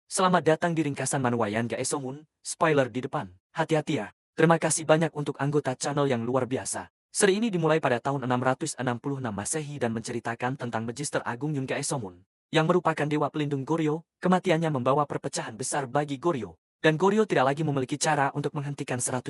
Selamat datang di ringkasan Manhwa Yan Gaesomun, spoiler di depan. Hati-hati ya. Terima kasih banyak untuk anggota channel yang luar biasa. Seri ini dimulai pada tahun 666 Masehi dan menceritakan tentang Magister Agung Yun Gaesomun, yang merupakan dewa pelindung Goryeo. Kematiannya membawa perpecahan besar bagi Goryeo, dan Goryeo tidak lagi memiliki cara untuk menghentikan 100.000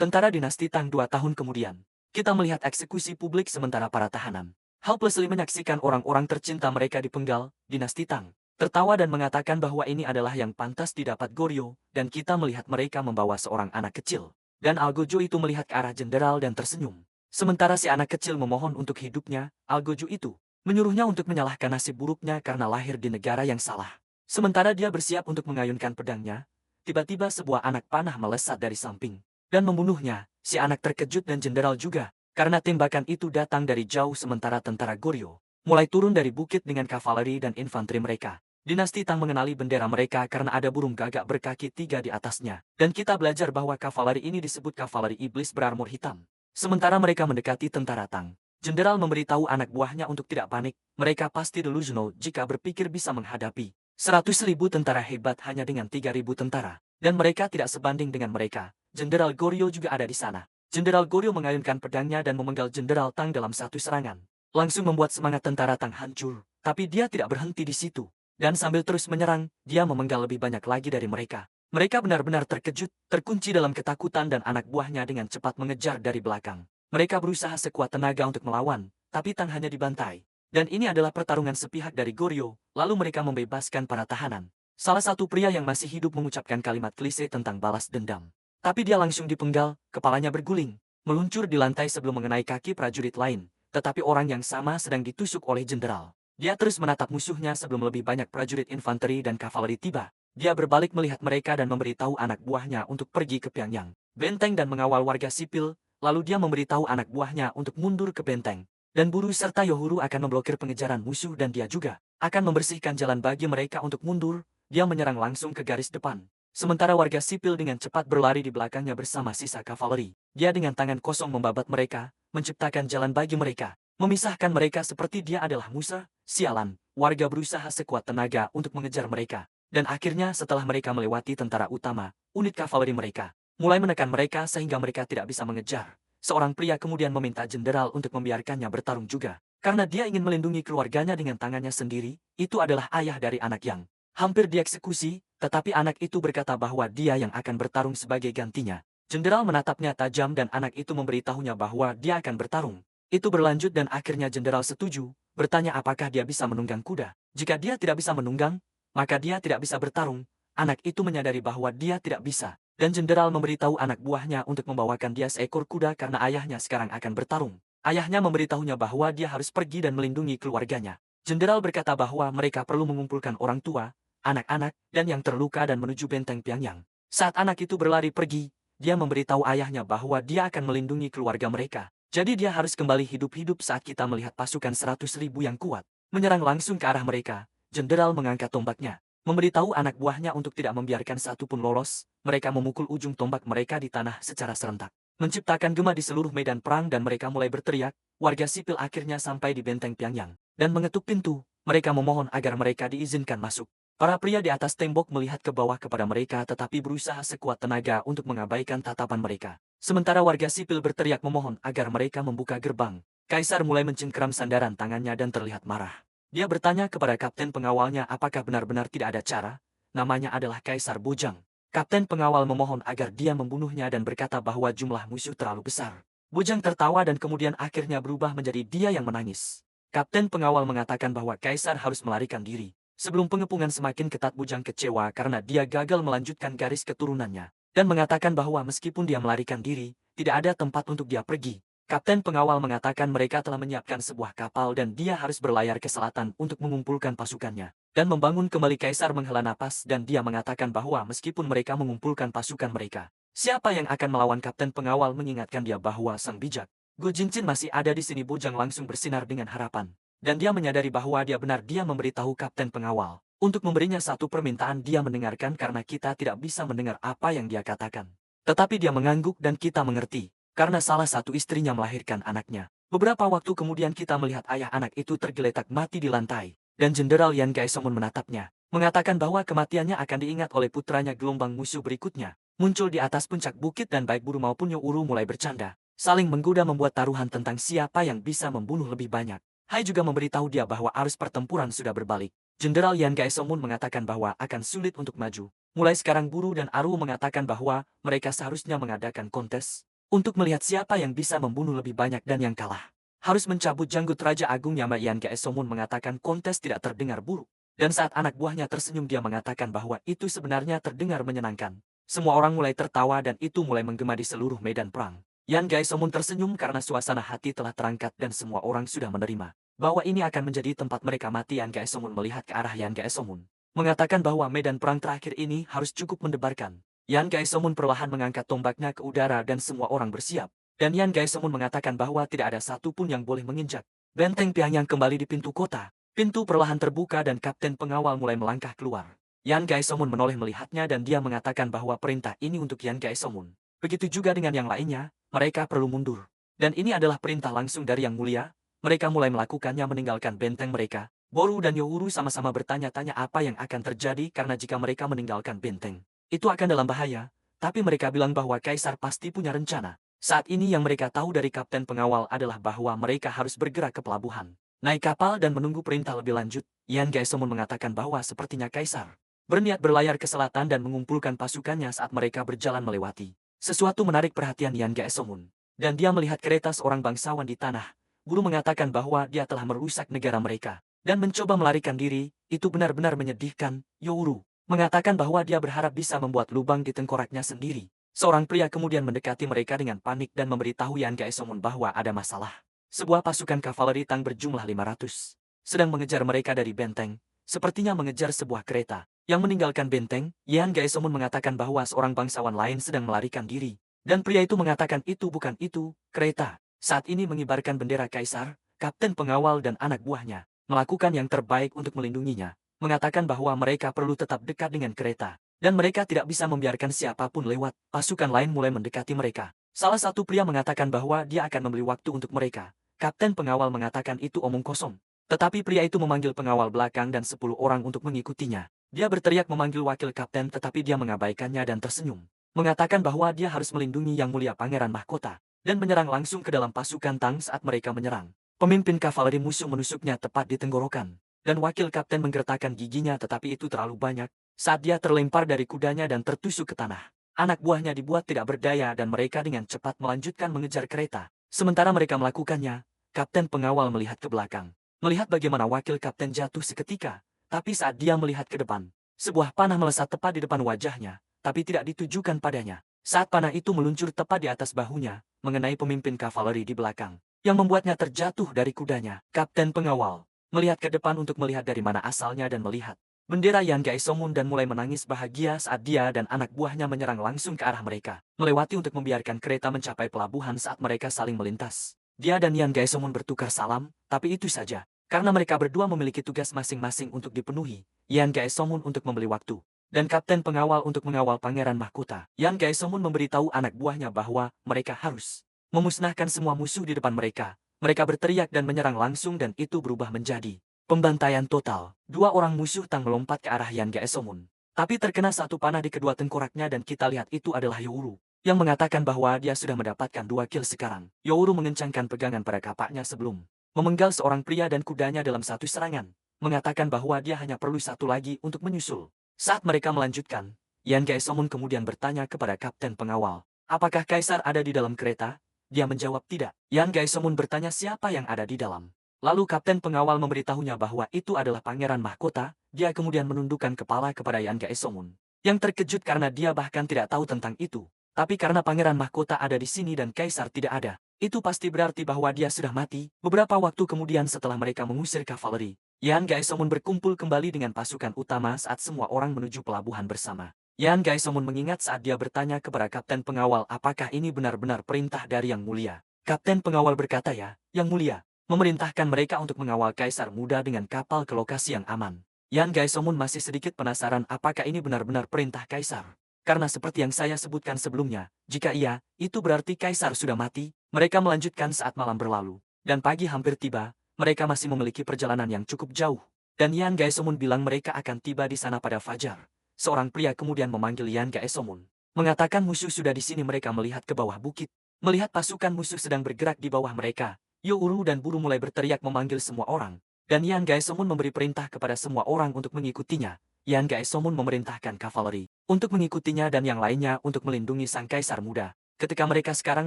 tentara dinasti Tang 2 tahun kemudian. Kita melihat eksekusi publik sementara para tahanan helplessly menyaksikan orang-orang tercinta mereka dipenggal, dinasti Tang tertawa dan mengatakan bahwa ini adalah yang pantas didapat Goryeo, dan kita melihat mereka membawa seorang anak kecil. Dan Algojo itu melihat ke arah jenderal dan tersenyum. Sementara si anak kecil memohon untuk hidupnya, Algojo itu menyuruhnya untuk menyalahkan nasib buruknya karena lahir di negara yang salah. Sementara dia bersiap untuk mengayunkan pedangnya, tiba-tiba sebuah anak panah melesat dari samping dan membunuhnya. Si anak terkejut dan jenderal juga, karena tembakan itu datang dari jauh sementara tentara Goryeo mulai turun dari bukit dengan kavaleri dan infanteri mereka. Dinasti Tang mengenali bendera mereka karena ada burung gagak berkaki 3 di atasnya. Dan kita belajar bahwa kavaleri ini disebut kavaleri iblis berarmor hitam. Sementara mereka mendekati tentara Tang, jenderal memberitahu anak buahnya untuk tidak panik. Mereka pasti delusional jika berpikir bisa menghadapi 100.000 tentara hebat hanya dengan 3.000 tentara. Dan mereka tidak sebanding dengan mereka. Jenderal Goryeo juga ada di sana. Jenderal Goryeo mengayunkan pedangnya dan memenggal jenderal Tang dalam satu serangan. Langsung membuat semangat tentara Tang hancur. Tapi dia tidak berhenti di situ. Dan sambil terus menyerang, dia memenggal lebih banyak lagi dari mereka. Mereka benar-benar terkejut, terkunci dalam ketakutan dan anak buahnya dengan cepat mengejar dari belakang. Mereka berusaha sekuat tenaga untuk melawan, tapi Tang hanya dibantai. Dan ini adalah pertarungan sepihak dari Goryeo, lalu mereka membebaskan para tahanan. Salah satu pria yang masih hidup mengucapkan kalimat klise tentang balas dendam. Tapi dia langsung dipenggal, kepalanya berguling, meluncur di lantai sebelum mengenai kaki prajurit lain. Tetapi orang yang sama sedang ditusuk oleh jenderal. Dia terus menatap musuhnya sebelum lebih banyak prajurit infanteri dan kavaleri tiba. Dia berbalik melihat mereka dan memberitahu anak buahnya untuk pergi ke Pyongyang benteng dan mengawal warga sipil, lalu dia memberitahu anak buahnya untuk mundur ke benteng. Dan Buru serta Yohuru akan memblokir pengejaran musuh dan dia juga akan membersihkan jalan bagi mereka untuk mundur. Dia menyerang langsung ke garis depan. Sementara warga sipil dengan cepat berlari di belakangnya bersama sisa kavaleri. Dia dengan tangan kosong membabat mereka, menciptakan jalan bagi mereka. Memisahkan mereka seperti dia adalah musuh. Sialan, warga berusaha sekuat tenaga untuk mengejar mereka. Dan akhirnya setelah mereka melewati tentara utama, unit kavaleri mereka mulai menekan mereka sehingga mereka tidak bisa mengejar. Seorang pria kemudian meminta jenderal untuk membiarkannya bertarung juga. Karena dia ingin melindungi keluarganya dengan tangannya sendiri, itu adalah ayah dari anak yang hampir dieksekusi, tetapi anak itu berkata bahwa dia yang akan bertarung sebagai gantinya. Jenderal menatapnya tajam dan anak itu memberitahunya bahwa dia akan bertarung. Itu berlanjut dan akhirnya jenderal setuju, bertanya apakah dia bisa menunggang kuda. Jika dia tidak bisa menunggang, maka dia tidak bisa bertarung. Anak itu menyadari bahwa dia tidak bisa, dan jenderal memberitahu anak buahnya untuk membawakan dia seekor kuda karena ayahnya sekarang akan bertarung. Ayahnya memberitahunya bahwa dia harus pergi dan melindungi keluarganya. Jenderal berkata bahwa mereka perlu mengumpulkan orang tua, anak-anak, dan yang terluka dan menuju benteng Pyongyang. Saat anak itu berlari pergi, dia memberitahu ayahnya bahwa dia akan melindungi keluarga mereka. Jadi dia harus kembali hidup-hidup saat kita melihat pasukan 100.000 yang kuat menyerang langsung ke arah mereka. Jenderal mengangkat tombaknya, memberitahu anak buahnya untuk tidak membiarkan satupun lolos. Mereka memukul ujung tombak mereka di tanah secara serentak, menciptakan gema di seluruh medan perang dan mereka mulai berteriak. Warga sipil akhirnya sampai di benteng Pyongyang dan mengetuk pintu. Mereka memohon agar mereka diizinkan masuk. Para pria di atas tembok melihat ke bawah kepada mereka tetapi berusaha sekuat tenaga untuk mengabaikan tatapan mereka. Sementara warga sipil berteriak memohon agar mereka membuka gerbang. Kaisar mulai mencengkeram sandaran tangannya dan terlihat marah. Dia bertanya kepada kapten pengawalnya apakah benar-benar tidak ada cara. Namanya adalah Kaisar Bojang. Kapten pengawal memohon agar dia membunuhnya dan berkata bahwa jumlah musuh terlalu besar. Bojang tertawa dan kemudian akhirnya berubah menjadi dia yang menangis. Kapten pengawal mengatakan bahwa Kaisar harus melarikan diri. Sebelum pengepungan semakin ketat, Bojang kecewa karena dia gagal melanjutkan garis keturunannya. Dan mengatakan bahwa meskipun dia melarikan diri, tidak ada tempat untuk dia pergi. Kapten pengawal mengatakan mereka telah menyiapkan sebuah kapal dan dia harus berlayar ke selatan untuk mengumpulkan pasukannya. Dan membangun kembali. Kaisar menghela napas dan dia mengatakan bahwa meskipun mereka mengumpulkan pasukan mereka, siapa yang akan melawan? Kapten pengawal mengingatkan dia bahwa sang bijak Go Jinjin masih ada di sini. Bojang langsung bersinar dengan harapan. Dan dia menyadari bahwa dia benar. Dia memberitahu kapten pengawal untuk memberinya satu permintaan. Dia mendengarkan karena kita tidak bisa mendengar apa yang dia katakan. Tetapi dia mengangguk dan kita mengerti, karena salah satu istrinya melahirkan anaknya. Beberapa waktu kemudian kita melihat ayah anak itu tergeletak mati di lantai, dan Jenderal Yan Gaesomun menatapnya. mengatakan bahwa kematiannya akan diingat oleh putranya. Gelombang musuh berikutnya muncul di atas puncak bukit dan baik Buru maupun Youru mulai bercanda, saling menggoda membuat taruhan tentang siapa yang bisa membunuh lebih banyak. Hai juga memberitahu dia bahwa arus pertempuran sudah berbalik. Jenderal Yan Gaesomun mengatakan bahwa akan sulit untuk maju. Mulai sekarang Buru dan Aru mengatakan bahwa mereka seharusnya mengadakan kontes untuk melihat siapa yang bisa membunuh lebih banyak dan yang kalah harus mencabut janggut Raja Agung. Yama Yan Gaesomun mengatakan kontes tidak terdengar buruk. Dan saat anak buahnya tersenyum dia mengatakan bahwa itu sebenarnya terdengar menyenangkan. Semua orang mulai tertawa dan itu mulai menggema di seluruh medan perang. Yan Gaesomun tersenyum karena suasana hati telah terangkat dan semua orang sudah menerima bahwa ini akan menjadi tempat mereka mati. Yan Gaesomun melihat ke arah Yan Gaesomun, mengatakan bahwa medan perang terakhir ini harus cukup mendebarkan. Yan Gaesomun perlahan mengangkat tombaknya ke udara dan semua orang bersiap. Dan Yan Gaesomun mengatakan bahwa tidak ada satu pun yang boleh menginjak benteng Pyongyang kembali di pintu kota. Pintu perlahan terbuka dan kapten pengawal mulai melangkah keluar. Yan Gaesomun menoleh melihatnya dan dia mengatakan bahwa perintah ini untuk Yan Gaesomun. Begitu juga dengan yang lainnya, mereka perlu mundur. Dan ini adalah perintah langsung dari Yang Mulia. Mereka mulai melakukannya meninggalkan benteng mereka. Boru dan Youru sama-sama bertanya-tanya apa yang akan terjadi karena jika mereka meninggalkan benteng, itu akan dalam bahaya. Tapi mereka bilang bahwa Kaisar pasti punya rencana. Saat ini yang mereka tahu dari kapten pengawal adalah bahwa mereka harus bergerak ke pelabuhan, naik kapal dan menunggu perintah lebih lanjut. Yan Gaesomun mengatakan bahwa sepertinya Kaisar berniat berlayar ke selatan dan mengumpulkan pasukannya saat mereka berjalan melewati. Sesuatu menarik perhatian Yan Gaesomun. Dan dia melihat kereta seorang bangsawan di tanah. Guru mengatakan bahwa dia telah merusak negara mereka dan mencoba melarikan diri. Itu benar-benar menyedihkan. Youru mengatakan bahwa dia berharap bisa membuat lubang di tengkoraknya sendiri. Seorang pria kemudian mendekati mereka dengan panik dan memberitahu Yan Gaesomun bahwa ada masalah. Sebuah pasukan kavaleri Tang berjumlah 500 sedang mengejar mereka dari benteng, sepertinya mengejar sebuah kereta. Yang meninggalkan benteng, Yan Gaesomun mengatakan bahwa seorang bangsawan lain sedang melarikan diri. Dan pria itu mengatakan itu bukan itu, kereta. Saat ini mengibarkan bendera Kaisar, kapten pengawal dan anak buahnya melakukan yang terbaik untuk melindunginya. Mengatakan bahwa mereka perlu tetap dekat dengan kereta. Dan mereka tidak bisa membiarkan siapapun lewat. Pasukan lain mulai mendekati mereka. Salah satu pria mengatakan bahwa dia akan membeli waktu untuk mereka. Kapten pengawal mengatakan itu omong kosong. Tetapi pria itu memanggil pengawal belakang dan 10 orang untuk mengikutinya. Dia berteriak memanggil wakil kapten tetapi dia mengabaikannya dan tersenyum. Mengatakan bahwa dia harus melindungi Yang Mulia Pangeran Mahkota. Dan menyerang langsung ke dalam pasukan Tang saat mereka menyerang. Pemimpin kavaleri musuh menusuknya tepat di tenggorokan. Dan wakil kapten menggertakkan giginya tetapi itu terlalu banyak. Saat dia terlempar dari kudanya dan tertusuk ke tanah. Anak buahnya dibuat tidak berdaya dan mereka dengan cepat melanjutkan mengejar kereta. Sementara mereka melakukannya, kapten pengawal melihat ke belakang. Melihat bagaimana wakil kapten jatuh seketika. Tapi saat dia melihat ke depan, sebuah panah melesat tepat di depan wajahnya, tapi tidak ditujukan padanya. Saat panah itu meluncur tepat di atas bahunya, mengenai pemimpin kavaleri di belakang, yang membuatnya terjatuh dari kudanya. Kapten pengawal melihat ke depan untuk melihat dari mana asalnya dan melihat bendera Yan Gaesomun dan mulai menangis bahagia saat dia dan anak buahnya menyerang langsung ke arah mereka, melewati untuk membiarkan kereta mencapai pelabuhan saat mereka saling melintas. Dia dan Yan Gaesomun bertukar salam, tapi itu saja. Karena mereka berdua memiliki tugas masing-masing untuk dipenuhi, Yan Gaesomun untuk membeli waktu, dan kapten pengawal untuk mengawal Pangeran Mahkota. Yan Gaesomun memberitahu anak buahnya bahwa mereka harus memusnahkan semua musuh di depan mereka. Mereka berteriak dan menyerang langsung dan itu berubah menjadi pembantaian total. 2 orang musuh Tang melompat ke arah Yan Gaesomun. Tapi terkena satu panah di kedua tengkoraknya dan kita lihat itu adalah Youru, yang mengatakan bahwa dia sudah mendapatkan 2 kill sekarang. Youru mengencangkan pegangan pada kapaknya sebelum memenggal seorang pria dan kudanya dalam satu serangan, mengatakan bahwa dia hanya perlu satu lagi untuk menyusul. Saat mereka melanjutkan, Yan Gaesomun kemudian bertanya kepada kapten pengawal, apakah Kaisar ada di dalam kereta? Dia menjawab tidak. Yan Gaesomun bertanya siapa yang ada di dalam. Lalu kapten pengawal memberitahunya bahwa itu adalah Pangeran Mahkota. Dia kemudian menundukkan kepala kepada Yan Gaesomun, yang terkejut karena dia bahkan tidak tahu tentang itu. Tapi karena Pangeran Mahkota ada di sini dan Kaisar tidak ada, itu pasti berarti bahwa dia sudah mati. Beberapa waktu kemudian setelah mereka mengusir kavaleri, Yan Gaesomun berkumpul kembali dengan pasukan utama saat semua orang menuju pelabuhan bersama. Yan Gaesomun mengingat saat dia bertanya kepada kapten pengawal apakah ini benar-benar perintah dari Yang Mulia. Kapten pengawal berkata ya, Yang Mulia, memerintahkan mereka untuk mengawal Kaisar Muda dengan kapal ke lokasi yang aman. Yan Gaesomun masih sedikit penasaran apakah ini benar-benar perintah Kaisar. Karena seperti yang saya sebutkan sebelumnya, jika iya, itu berarti Kaisar sudah mati. Mereka melanjutkan saat malam berlalu, dan pagi hampir tiba, mereka masih memiliki perjalanan yang cukup jauh. Dan Yan Gaesomun bilang mereka akan tiba di sana pada fajar. Seorang pria kemudian memanggil Yan Gaesomun. Mengatakan musuh sudah di sini. Mereka melihat ke bawah bukit. Melihat pasukan musuh sedang bergerak di bawah mereka. Youru dan Buru mulai berteriak memanggil semua orang. Dan Yan Gaesomun memberi perintah kepada semua orang untuk mengikutinya. Yan Gaesomun memerintahkan kavaleri untuk mengikutinya dan yang lainnya untuk melindungi sang kaisar muda. Ketika mereka sekarang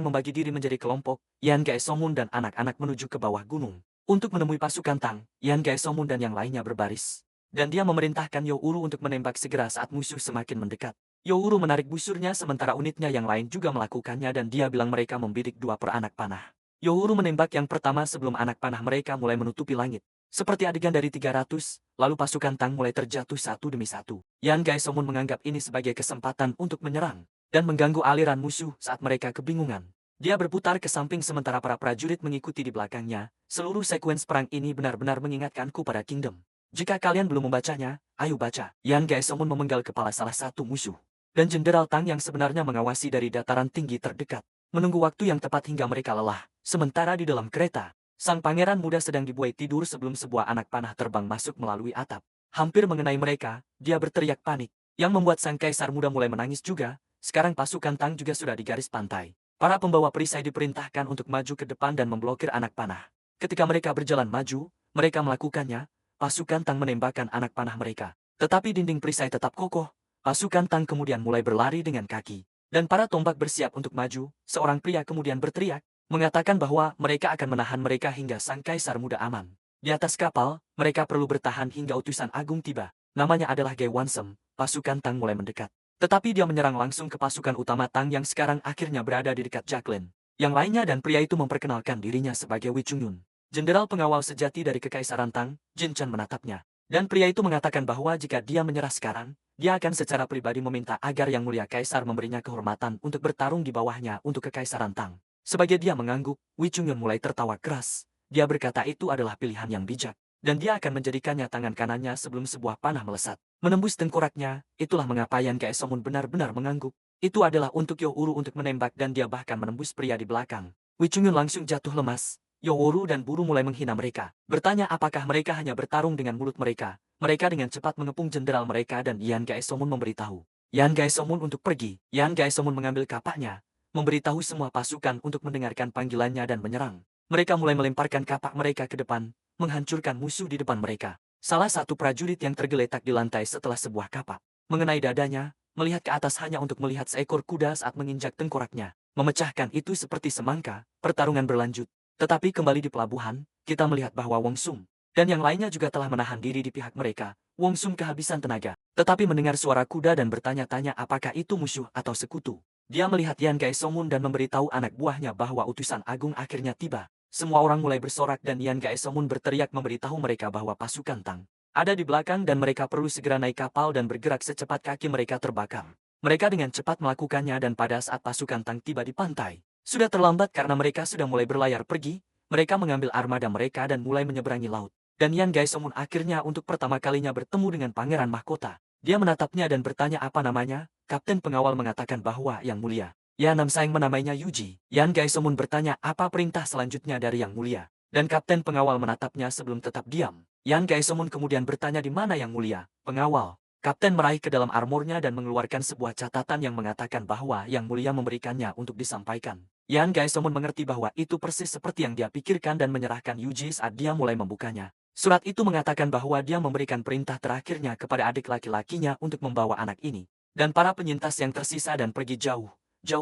membagi diri menjadi kelompok, Yan Gaesomun dan anak-anak menuju ke bawah gunung. Untuk menemui pasukan Tang, Yan Gaesomun dan yang lainnya berbaris. Dan dia memerintahkan Youru untuk menembak segera saat musuh semakin mendekat. Youru menarik busurnya sementara unitnya yang lain juga melakukannya dan dia bilang mereka membidik 2 peranak panah. Youru menembak yang pertama sebelum anak panah mereka mulai menutupi langit. Seperti adegan dari 300, lalu pasukan Tang mulai terjatuh satu demi satu. Yan Gaesomun menganggap ini sebagai kesempatan untuk menyerang dan mengganggu aliran musuh saat mereka kebingungan. Dia berputar ke samping sementara para prajurit mengikuti di belakangnya. Seluruh sekuens perang ini benar-benar mengingatkanku pada Kingdom. Jika kalian belum membacanya, ayo baca. Yan Gaesomun memenggal kepala salah satu musuh. Dan Jenderal Tang yang sebenarnya mengawasi dari dataran tinggi terdekat. Menunggu waktu yang tepat hingga mereka lelah. Sementara di dalam kereta, sang pangeran muda sedang dibuai tidur sebelum sebuah anak panah terbang masuk melalui atap. Hampir mengenai mereka, dia berteriak panik. Yang membuat sang kaisar muda mulai menangis juga. Sekarang pasukan Tang juga sudah di garis pantai. Para pembawa perisai diperintahkan untuk maju ke depan dan memblokir anak panah. Ketika mereka berjalan maju, mereka melakukannya. Pasukan Tang menembakkan anak panah mereka. Tetapi dinding perisai tetap kokoh. Pasukan Tang kemudian mulai berlari dengan kaki. Dan para tombak bersiap untuk maju. Seorang pria kemudian berteriak, mengatakan bahwa mereka akan menahan mereka hingga sang kaisar muda aman. Di atas kapal, mereka perlu bertahan hingga utusan agung tiba. Namanya adalah Gai Wansem. Pasukan Tang mulai mendekat. Tetapi dia menyerang langsung ke pasukan utama Tang yang sekarang akhirnya berada di dekat Jacqueline. Yang lainnya dan pria itu memperkenalkan dirinya sebagai Wei Chungyun. Jenderal pengawal sejati dari Kekaisaran Tang, Jin Chen menatapnya. Dan pria itu mengatakan bahwa jika dia menyerah sekarang, dia akan secara pribadi meminta agar Yang Mulia Kaisar memberinya kehormatan untuk bertarung di bawahnya untuk Kekaisaran Tang. Sebagai dia mengangguk, Wei Chungyun mulai tertawa keras. Dia berkata itu adalah pilihan yang bijak. Dan dia akan menjadikannya tangan kanannya sebelum sebuah panah melesat. Menembus tengkoraknya, itulah mengapa Yan Gaesomun benar-benar mengangguk. Itu adalah untuk Youru untuk menembak dan dia bahkan menembus pria di belakang. Wei Chungyun langsung jatuh lemas. Youru dan Buru mulai menghina mereka. Bertanya apakah mereka hanya bertarung dengan mulut mereka. Mereka dengan cepat mengepung jenderal mereka dan Yan Gaesomun memberitahu Yan Gaesomun untuk pergi. Yan Gaesomun mengambil kapaknya, memberitahu semua pasukan untuk mendengarkan panggilannya dan menyerang. Mereka mulai melemparkan kapak mereka ke depan, menghancurkan musuh di depan mereka. Salah satu prajurit yang tergeletak di lantai setelah sebuah kapak mengenai dadanya, melihat ke atas hanya untuk melihat seekor kuda saat menginjak tengkoraknya. Memecahkan itu seperti semangka, pertarungan berlanjut. Tetapi kembali di pelabuhan, kita melihat bahwa Wong Sum dan yang lainnya juga telah menahan diri di pihak mereka. Wong Sum kehabisan tenaga, tetapi mendengar suara kuda dan bertanya-tanya apakah itu musuh atau sekutu. Dia melihat Yan Gaesomun dan memberitahu anak buahnya bahwa utusan agung akhirnya tiba. Semua orang mulai bersorak dan Yan Gaesomun berteriak memberitahu mereka bahwa pasukan Tang ada di belakang dan mereka perlu segera naik kapal dan bergerak secepat kaki mereka terbakar. Mereka dengan cepat melakukannya dan pada saat pasukan Tang tiba di pantai, sudah terlambat karena mereka sudah mulai berlayar pergi. Mereka mengambil armada mereka dan mulai menyeberangi laut. Dan Yan Gaesomun akhirnya untuk pertama kalinya bertemu dengan Pangeran Mahkota. Dia menatapnya dan bertanya apa namanya. Kapten pengawal mengatakan bahwa Yang Mulia Yan Nam Saeng menamainya Yuji. Yan Gaesomun bertanya apa perintah selanjutnya dari Yang Mulia. Dan kapten pengawal menatapnya sebelum tetap diam. Yan Gaesomun kemudian bertanya di mana Yang Mulia, pengawal. Kapten meraih ke dalam armornya dan mengeluarkan sebuah catatan yang mengatakan bahwa Yang Mulia memberikannya untuk disampaikan. Yan Gaesomun mengerti bahwa itu persis seperti yang dia pikirkan dan menyerahkan Yuji saat dia mulai membukanya. Surat itu mengatakan bahwa dia memberikan perintah terakhirnya kepada adik laki-lakinya untuk membawa anak ini dan para penyintas yang tersisa dan pergi jauh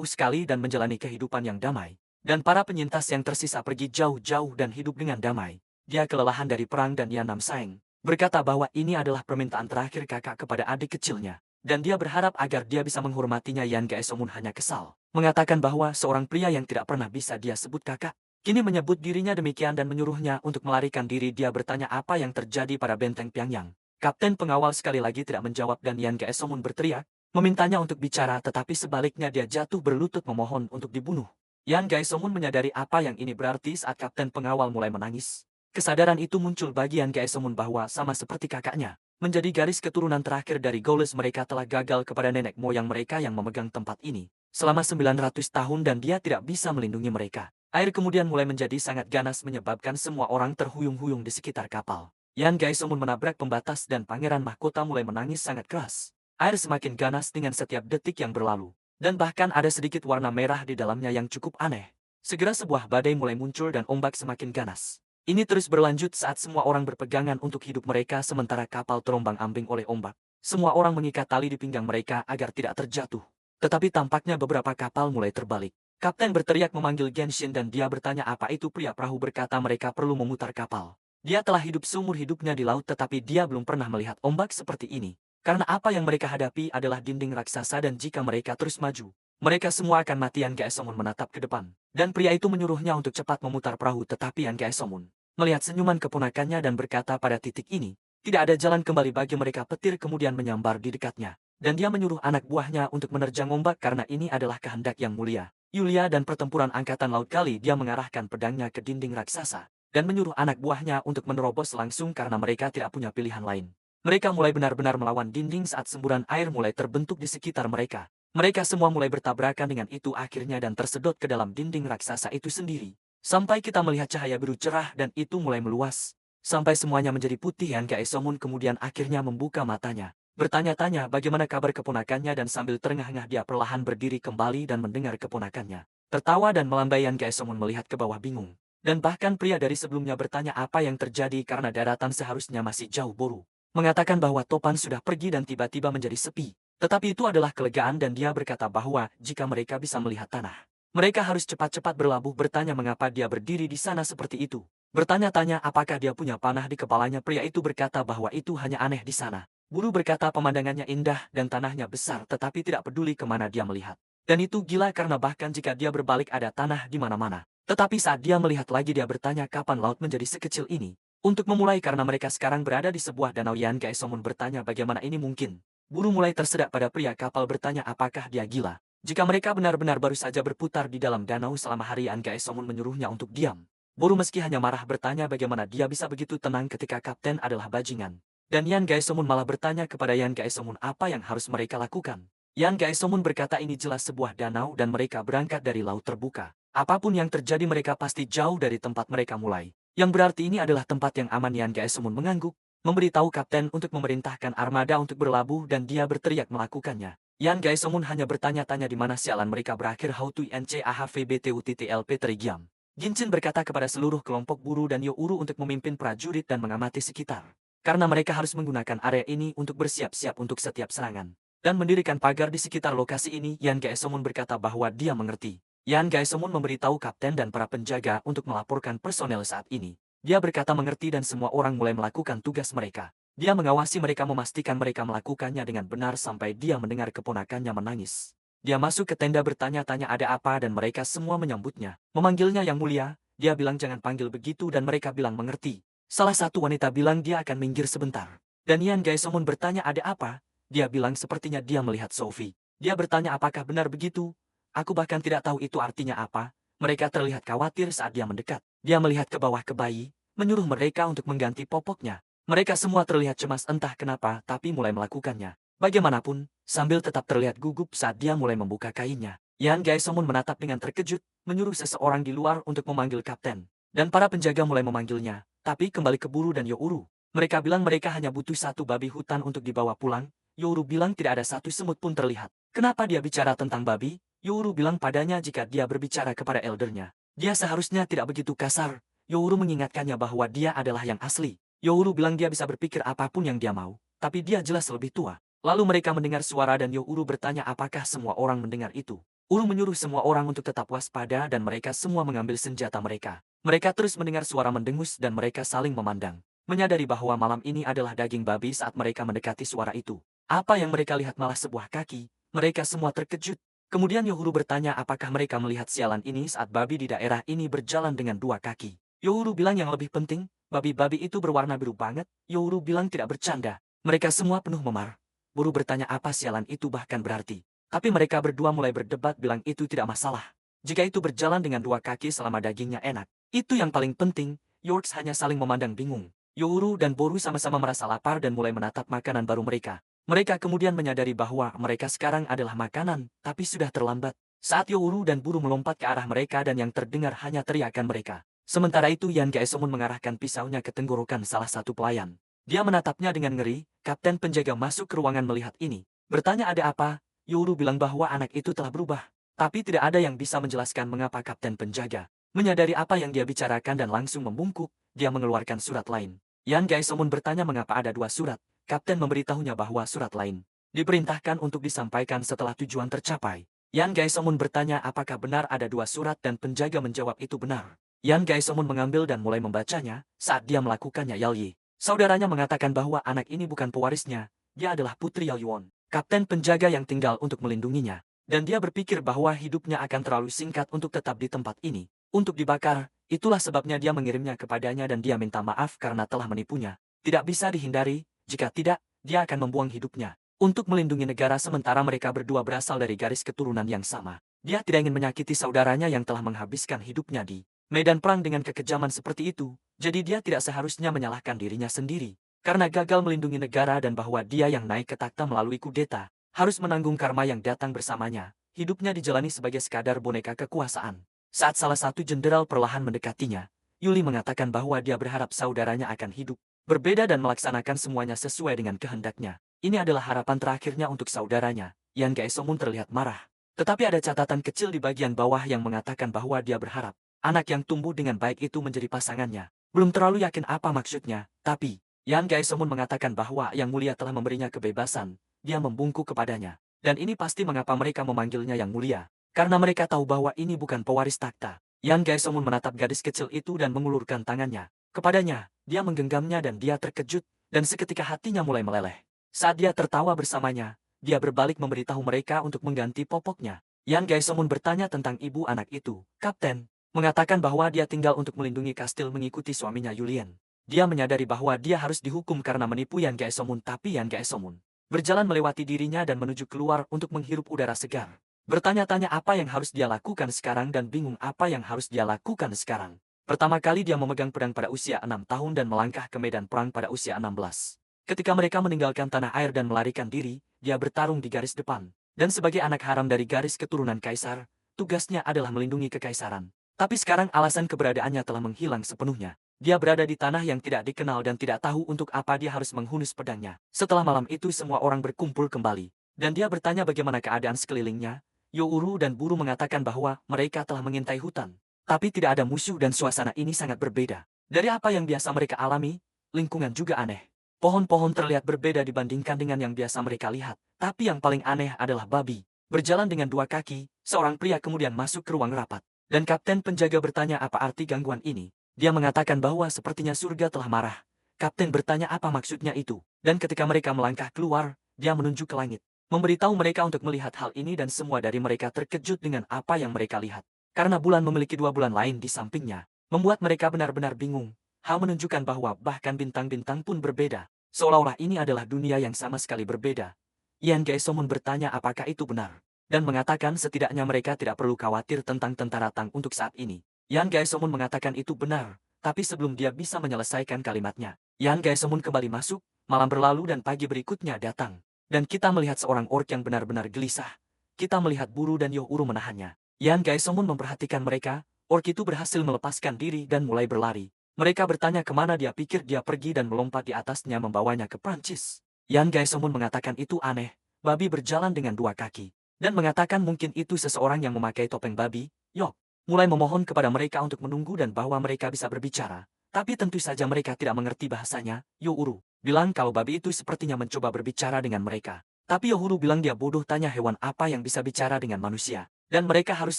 sekali dan menjalani kehidupan yang damai. Dan para penyintas yang tersisa pergi jauh-jauh dan hidup dengan damai. Dia kelelahan dari perang dan Yan Nam Saeng berkata bahwa ini adalah permintaan terakhir kakak kepada adik kecilnya. Dan dia berharap agar dia bisa menghormatinya. Yan Gaesomun hanya kesal, mengatakan bahwa seorang pria yang tidak pernah bisa dia sebut kakak, kini menyebut dirinya demikian dan menyuruhnya untuk melarikan diri. Dia bertanya apa yang terjadi pada benteng Pyongyang. Kapten pengawal sekali lagi tidak menjawab dan Yan Gaesomun berteriak, memintanya untuk bicara tetapi sebaliknya dia jatuh berlutut memohon untuk dibunuh. Yan Gaesomun menyadari apa yang ini berarti saat kapten pengawal mulai menangis. Kesadaran itu muncul bagi Yan Gaesomun bahwa sama seperti kakaknya, menjadi garis keturunan terakhir dari Gaules mereka telah gagal kepada nenek moyang mereka yang memegang tempat ini selama 900 tahun dan dia tidak bisa melindungi mereka. Air kemudian mulai menjadi sangat ganas menyebabkan semua orang terhuyung-huyung di sekitar kapal. Yan Gaesomun menabrak pembatas dan Pangeran Mahkota mulai menangis sangat keras. Air semakin ganas dengan setiap detik yang berlalu. Dan bahkan ada sedikit warna merah di dalamnya yang cukup aneh. Segera sebuah badai mulai muncul dan ombak semakin ganas. Ini terus berlanjut saat semua orang berpegangan untuk hidup mereka sementara kapal terombang-ambing oleh ombak. Semua orang mengikat tali di pinggang mereka agar tidak terjatuh. Tetapi tampaknya beberapa kapal mulai terbalik. Kapten berteriak memanggil Genshin dan dia bertanya apa itu. Pria perahu berkata mereka perlu memutar kapal. Dia telah hidup seumur hidupnya di laut tetapi dia belum pernah melihat ombak seperti ini. Karena apa yang mereka hadapi adalah dinding raksasa dan jika mereka terus maju, mereka semua akan mati. Yan Gaesomun menatap ke depan. Dan pria itu menyuruhnya untuk cepat memutar perahu tetapi Yan Gaesomun melihat senyuman keponakannya dan berkata pada titik ini, tidak ada jalan kembali bagi mereka. Petir kemudian menyambar di dekatnya. Dan dia menyuruh anak buahnya untuk menerjang ombak karena ini adalah kehendak yang mulia. Yulia dan pertempuran angkatan laut kali dia mengarahkan pedangnya ke dinding raksasa. Dan menyuruh anak buahnya untuk menerobos langsung karena mereka tidak punya pilihan lain. Mereka mulai benar-benar melawan dinding saat semburan air mulai terbentuk di sekitar mereka. Mereka semua mulai bertabrakan dengan itu akhirnya dan tersedot ke dalam dinding raksasa itu sendiri. Sampai kita melihat cahaya biru cerah dan itu mulai meluas. Sampai semuanya menjadi putih. Yan Gaesomun kemudian akhirnya membuka matanya. Bertanya-tanya bagaimana kabar keponakannya dan sambil terengah-engah dia perlahan berdiri kembali dan mendengar keponakannya tertawa dan melambai. Yan Gaesomun melihat ke bawah bingung. Dan bahkan pria dari sebelumnya bertanya apa yang terjadi karena daratan seharusnya masih jauh. Boru mengatakan bahwa topan sudah pergi dan tiba-tiba menjadi sepi. Tetapi itu adalah kelegaan dan dia berkata bahwa jika mereka bisa melihat tanah, mereka harus cepat-cepat berlabuh. Bertanya mengapa dia berdiri di sana seperti itu. Bertanya-tanya apakah dia punya panah di kepalanya. Pria itu berkata bahwa itu hanya aneh di sana. Buru berkata pemandangannya indah dan tanahnya besar tetapi tidak peduli kemana dia melihat. Dan itu gila karena bahkan jika dia berbalik ada tanah di mana-mana. Tetapi saat dia melihat lagi dia bertanya kapan laut menjadi sekecil ini. Untuk memulai karena mereka sekarang berada di sebuah danau. Yan Gaesomun bertanya bagaimana ini mungkin. Buru mulai tersedak pada pria kapal bertanya apakah dia gila. Jika mereka benar-benar baru saja berputar di dalam danau selama hari. Yan Gaesomun menyuruhnya untuk diam. Buru meski hanya marah bertanya bagaimana dia bisa begitu tenang ketika kapten adalah bajingan. Dan Yan Gaesomun malah bertanya kepada Yan Gaesomun apa yang harus mereka lakukan. Yan Gaesomun berkata ini jelas sebuah danau dan mereka berangkat dari laut terbuka. Apapun yang terjadi mereka pasti jauh dari tempat mereka mulai. Yang berarti ini adalah tempat yang aman. Yan Gaesomun mengangguk, memberitahu kapten untuk memerintahkan armada untuk berlabuh dan dia berteriak melakukannya. Yan Gaesomun hanya bertanya-tanya di mana sialan mereka berakhir. How to NCAHVBTUTTLP terigiam. Genshin berkata kepada seluruh kelompok Buru dan Youru untuk memimpin prajurit dan mengamati sekitar. Karena mereka harus menggunakan area ini untuk bersiap-siap untuk setiap serangan. Dan mendirikan pagar di sekitar lokasi ini. Yan Gaesomun berkata bahwa dia mengerti. Yan Gaesomun memberitahu kapten dan para penjaga untuk melaporkan personel saat ini. Dia berkata mengerti dan semua orang mulai melakukan tugas mereka. Dia mengawasi mereka memastikan mereka melakukannya dengan benar sampai dia mendengar keponakannya menangis. Dia masuk ke tenda bertanya-tanya ada apa dan mereka semua menyambutnya. Memanggilnya yang mulia, dia bilang jangan panggil begitu dan mereka bilang mengerti. Salah satu wanita bilang dia akan minggir sebentar. Dan Yan Gaesomun bertanya ada apa? Dia bilang sepertinya dia melihat Sophie. Dia bertanya apakah benar begitu? Aku bahkan tidak tahu itu artinya apa. Mereka terlihat khawatir saat dia mendekat. Dia melihat ke bawah ke bayi, menyuruh mereka untuk mengganti popoknya. Mereka semua terlihat cemas entah kenapa tapi mulai melakukannya. Bagaimanapun, sambil tetap terlihat gugup saat dia mulai membuka kainnya. Yan Gaesomun menatap dengan terkejut, menyuruh seseorang di luar untuk memanggil kapten. Dan para penjaga mulai memanggilnya, tapi kembali ke Buru dan Youru. Mereka bilang mereka hanya butuh satu babi hutan untuk dibawa pulang. Youru bilang tidak ada satu semut pun terlihat. Kenapa dia bicara tentang babi? Youru bilang padanya jika dia berbicara kepada eldernya. Dia seharusnya tidak begitu kasar. Youru mengingatkannya bahwa dia adalah yang asli. Youru bilang dia bisa berpikir apapun yang dia mau, tapi dia jelas lebih tua. Lalu mereka mendengar suara dan Youru bertanya apakah semua orang mendengar itu. Uru menyuruh semua orang untuk tetap waspada dan mereka semua mengambil senjata mereka. Mereka terus mendengar suara mendengus dan mereka saling memandang. Menyadari bahwa malam ini adalah daging babi saat mereka mendekati suara itu. Apa yang mereka lihat malah sebuah kaki. Mereka semua terkejut. Kemudian Youru bertanya apakah mereka melihat sialan ini saat babi di daerah ini berjalan dengan dua kaki. Youru bilang yang lebih penting, babi-babi itu berwarna biru banget. Youru bilang tidak bercanda. Mereka semua penuh memar. Buru bertanya apa sialan itu bahkan berarti. Tapi mereka berdua mulai berdebat bilang itu tidak masalah. Jika itu berjalan dengan dua kaki selama dagingnya enak. Itu yang paling penting. Yorks hanya saling memandang bingung. Youru dan Boru sama-sama merasa lapar dan mulai menatap makanan baru mereka. Mereka kemudian menyadari bahwa mereka sekarang adalah makanan, tapi sudah terlambat. Saat Youru dan Buru melompat ke arah mereka dan yang terdengar hanya teriakan mereka. Sementara itu Yan Gaesomun mengarahkan pisaunya ke tenggorokan salah satu pelayan. Dia menatapnya dengan ngeri. Kapten penjaga masuk ke ruangan melihat ini. Bertanya ada apa? Yoru bilang bahwa anak itu telah berubah. Tapi tidak ada yang bisa menjelaskan mengapa kapten penjaga menyadari apa yang dia bicarakan dan langsung membungkuk. Dia mengeluarkan surat lain. Yan Gaesomun bertanya mengapa ada dua surat. Kapten memberitahunya bahwa surat lain diperintahkan untuk disampaikan setelah tujuan tercapai. Yan Gaesomun bertanya apakah benar ada dua surat dan penjaga menjawab itu benar. Yan Gaesomun mengambil dan mulai membacanya. Saat dia melakukannya Yalyi, saudaranya mengatakan bahwa anak ini bukan pewarisnya. Dia adalah putri Yaoyuan, kapten penjaga yang tinggal untuk melindunginya. Dan dia berpikir bahwa hidupnya akan terlalu singkat untuk tetap di tempat ini. Untuk dibakar, itulah sebabnya dia mengirimnya kepadanya dan dia minta maaf karena telah menipunya. Tidak bisa dihindari, jika tidak, dia akan membuang hidupnya. Untuk melindungi negara sementara mereka berdua berasal dari garis keturunan yang sama. Dia tidak ingin menyakiti saudaranya yang telah menghabiskan hidupnya di medan perang dengan kekejaman seperti itu, jadi dia tidak seharusnya menyalahkan dirinya sendiri. Karena gagal melindungi negara dan bahwa dia yang naik ke takhta melalui kudeta, harus menanggung karma yang datang bersamanya. Hidupnya dijalani sebagai sekadar boneka kekuasaan. Saat salah satu jenderal perlahan mendekatinya, Yuli mengatakan bahwa dia berharap saudaranya akan hidup berbeda dan melaksanakan semuanya sesuai dengan kehendaknya. Ini adalah harapan terakhirnya untuk saudaranya. Yan Gaesomun terlihat marah. Tetapi ada catatan kecil di bagian bawah yang mengatakan bahwa dia berharap anak yang tumbuh dengan baik itu menjadi pasangannya. Belum terlalu yakin apa maksudnya, tapi Yan Gaesomun mengatakan bahwa Yang Mulia telah memberinya kebebasan. Dia membungkuk kepadanya. Dan ini pasti mengapa mereka memanggilnya Yang Mulia. Karena mereka tahu bahwa ini bukan pewaris takhta. Yan Gaesomun menatap gadis kecil itu dan mengulurkan tangannya kepadanya. Dia menggenggamnya dan dia terkejut. Dan seketika hatinya mulai meleleh. Saat dia tertawa bersamanya, dia berbalik memberitahu mereka untuk mengganti popoknya. Yan Gaesomun bertanya tentang ibu anak itu. Kapten mengatakan bahwa dia tinggal untuk melindungi kastil mengikuti suaminya Yulian. Dia menyadari bahwa dia harus dihukum karena menipu Yan Gaesomun, tapi Yan Gaesomun berjalan melewati dirinya dan menuju keluar untuk menghirup udara segar. Bertanya-tanya apa yang harus dia lakukan sekarang dan bingung apa yang harus dia lakukan sekarang. Pertama kali dia memegang pedang pada usia 6 tahun dan melangkah ke medan perang pada usia 16. Ketika mereka meninggalkan tanah air dan melarikan diri, dia bertarung di garis depan. Dan sebagai anak haram dari garis keturunan kaisar, tugasnya adalah melindungi kekaisaran. Tapi sekarang alasan keberadaannya telah menghilang sepenuhnya. Dia berada di tanah yang tidak dikenal dan tidak tahu untuk apa dia harus menghunus pedangnya. Setelah malam itu semua orang berkumpul kembali. Dan dia bertanya bagaimana keadaan sekelilingnya. Youru dan Buru mengatakan bahwa mereka telah mengintai hutan. Tapi tidak ada musuh dan suasana ini sangat berbeda. Dari apa yang biasa mereka alami, lingkungan juga aneh. Pohon-pohon terlihat berbeda dibandingkan dengan yang biasa mereka lihat. Tapi yang paling aneh adalah babi. Berjalan dengan dua kaki, seorang pria kemudian masuk ke ruang rapat. Dan kapten penjaga bertanya apa arti gangguan ini. Dia mengatakan bahwa sepertinya surga telah marah. Kapten bertanya apa maksudnya itu. Dan ketika mereka melangkah keluar, dia menunjuk ke langit. Memberitahu mereka untuk melihat hal ini dan semua dari mereka terkejut dengan apa yang mereka lihat. Karena bulan memiliki dua bulan lain di sampingnya, membuat mereka benar-benar bingung. Hal menunjukkan bahwa bahkan bintang-bintang pun berbeda. Seolah-olah ini adalah dunia yang sama sekali berbeda. Yan Gaesomun bertanya apakah itu benar. Dan mengatakan setidaknya mereka tidak perlu khawatir tentang tentara Tang untuk saat ini. Yan Gaesomun mengatakan itu benar. Tapi sebelum dia bisa menyelesaikan kalimatnya, Yan Gaesomun kembali masuk, malam berlalu dan pagi berikutnya datang. Dan kita melihat seorang orc yang benar-benar gelisah. Kita melihat Buru dan Youru menahannya. Yan Gaesomun memperhatikan mereka, orc itu berhasil melepaskan diri dan mulai berlari. Mereka bertanya kemana dia pikir dia pergi dan melompat di atasnya membawanya ke Prancis. Yan Gaesomun mengatakan itu aneh, babi berjalan dengan dua kaki. Dan mengatakan mungkin itu seseorang yang memakai topeng babi. Yok mulai memohon kepada mereka untuk menunggu dan bahwa mereka bisa berbicara. Tapi tentu saja mereka tidak mengerti bahasanya. Youru bilang kalau babi itu sepertinya mencoba berbicara dengan mereka. Tapi Youru bilang dia bodoh, tanya hewan apa yang bisa bicara dengan manusia. Dan mereka harus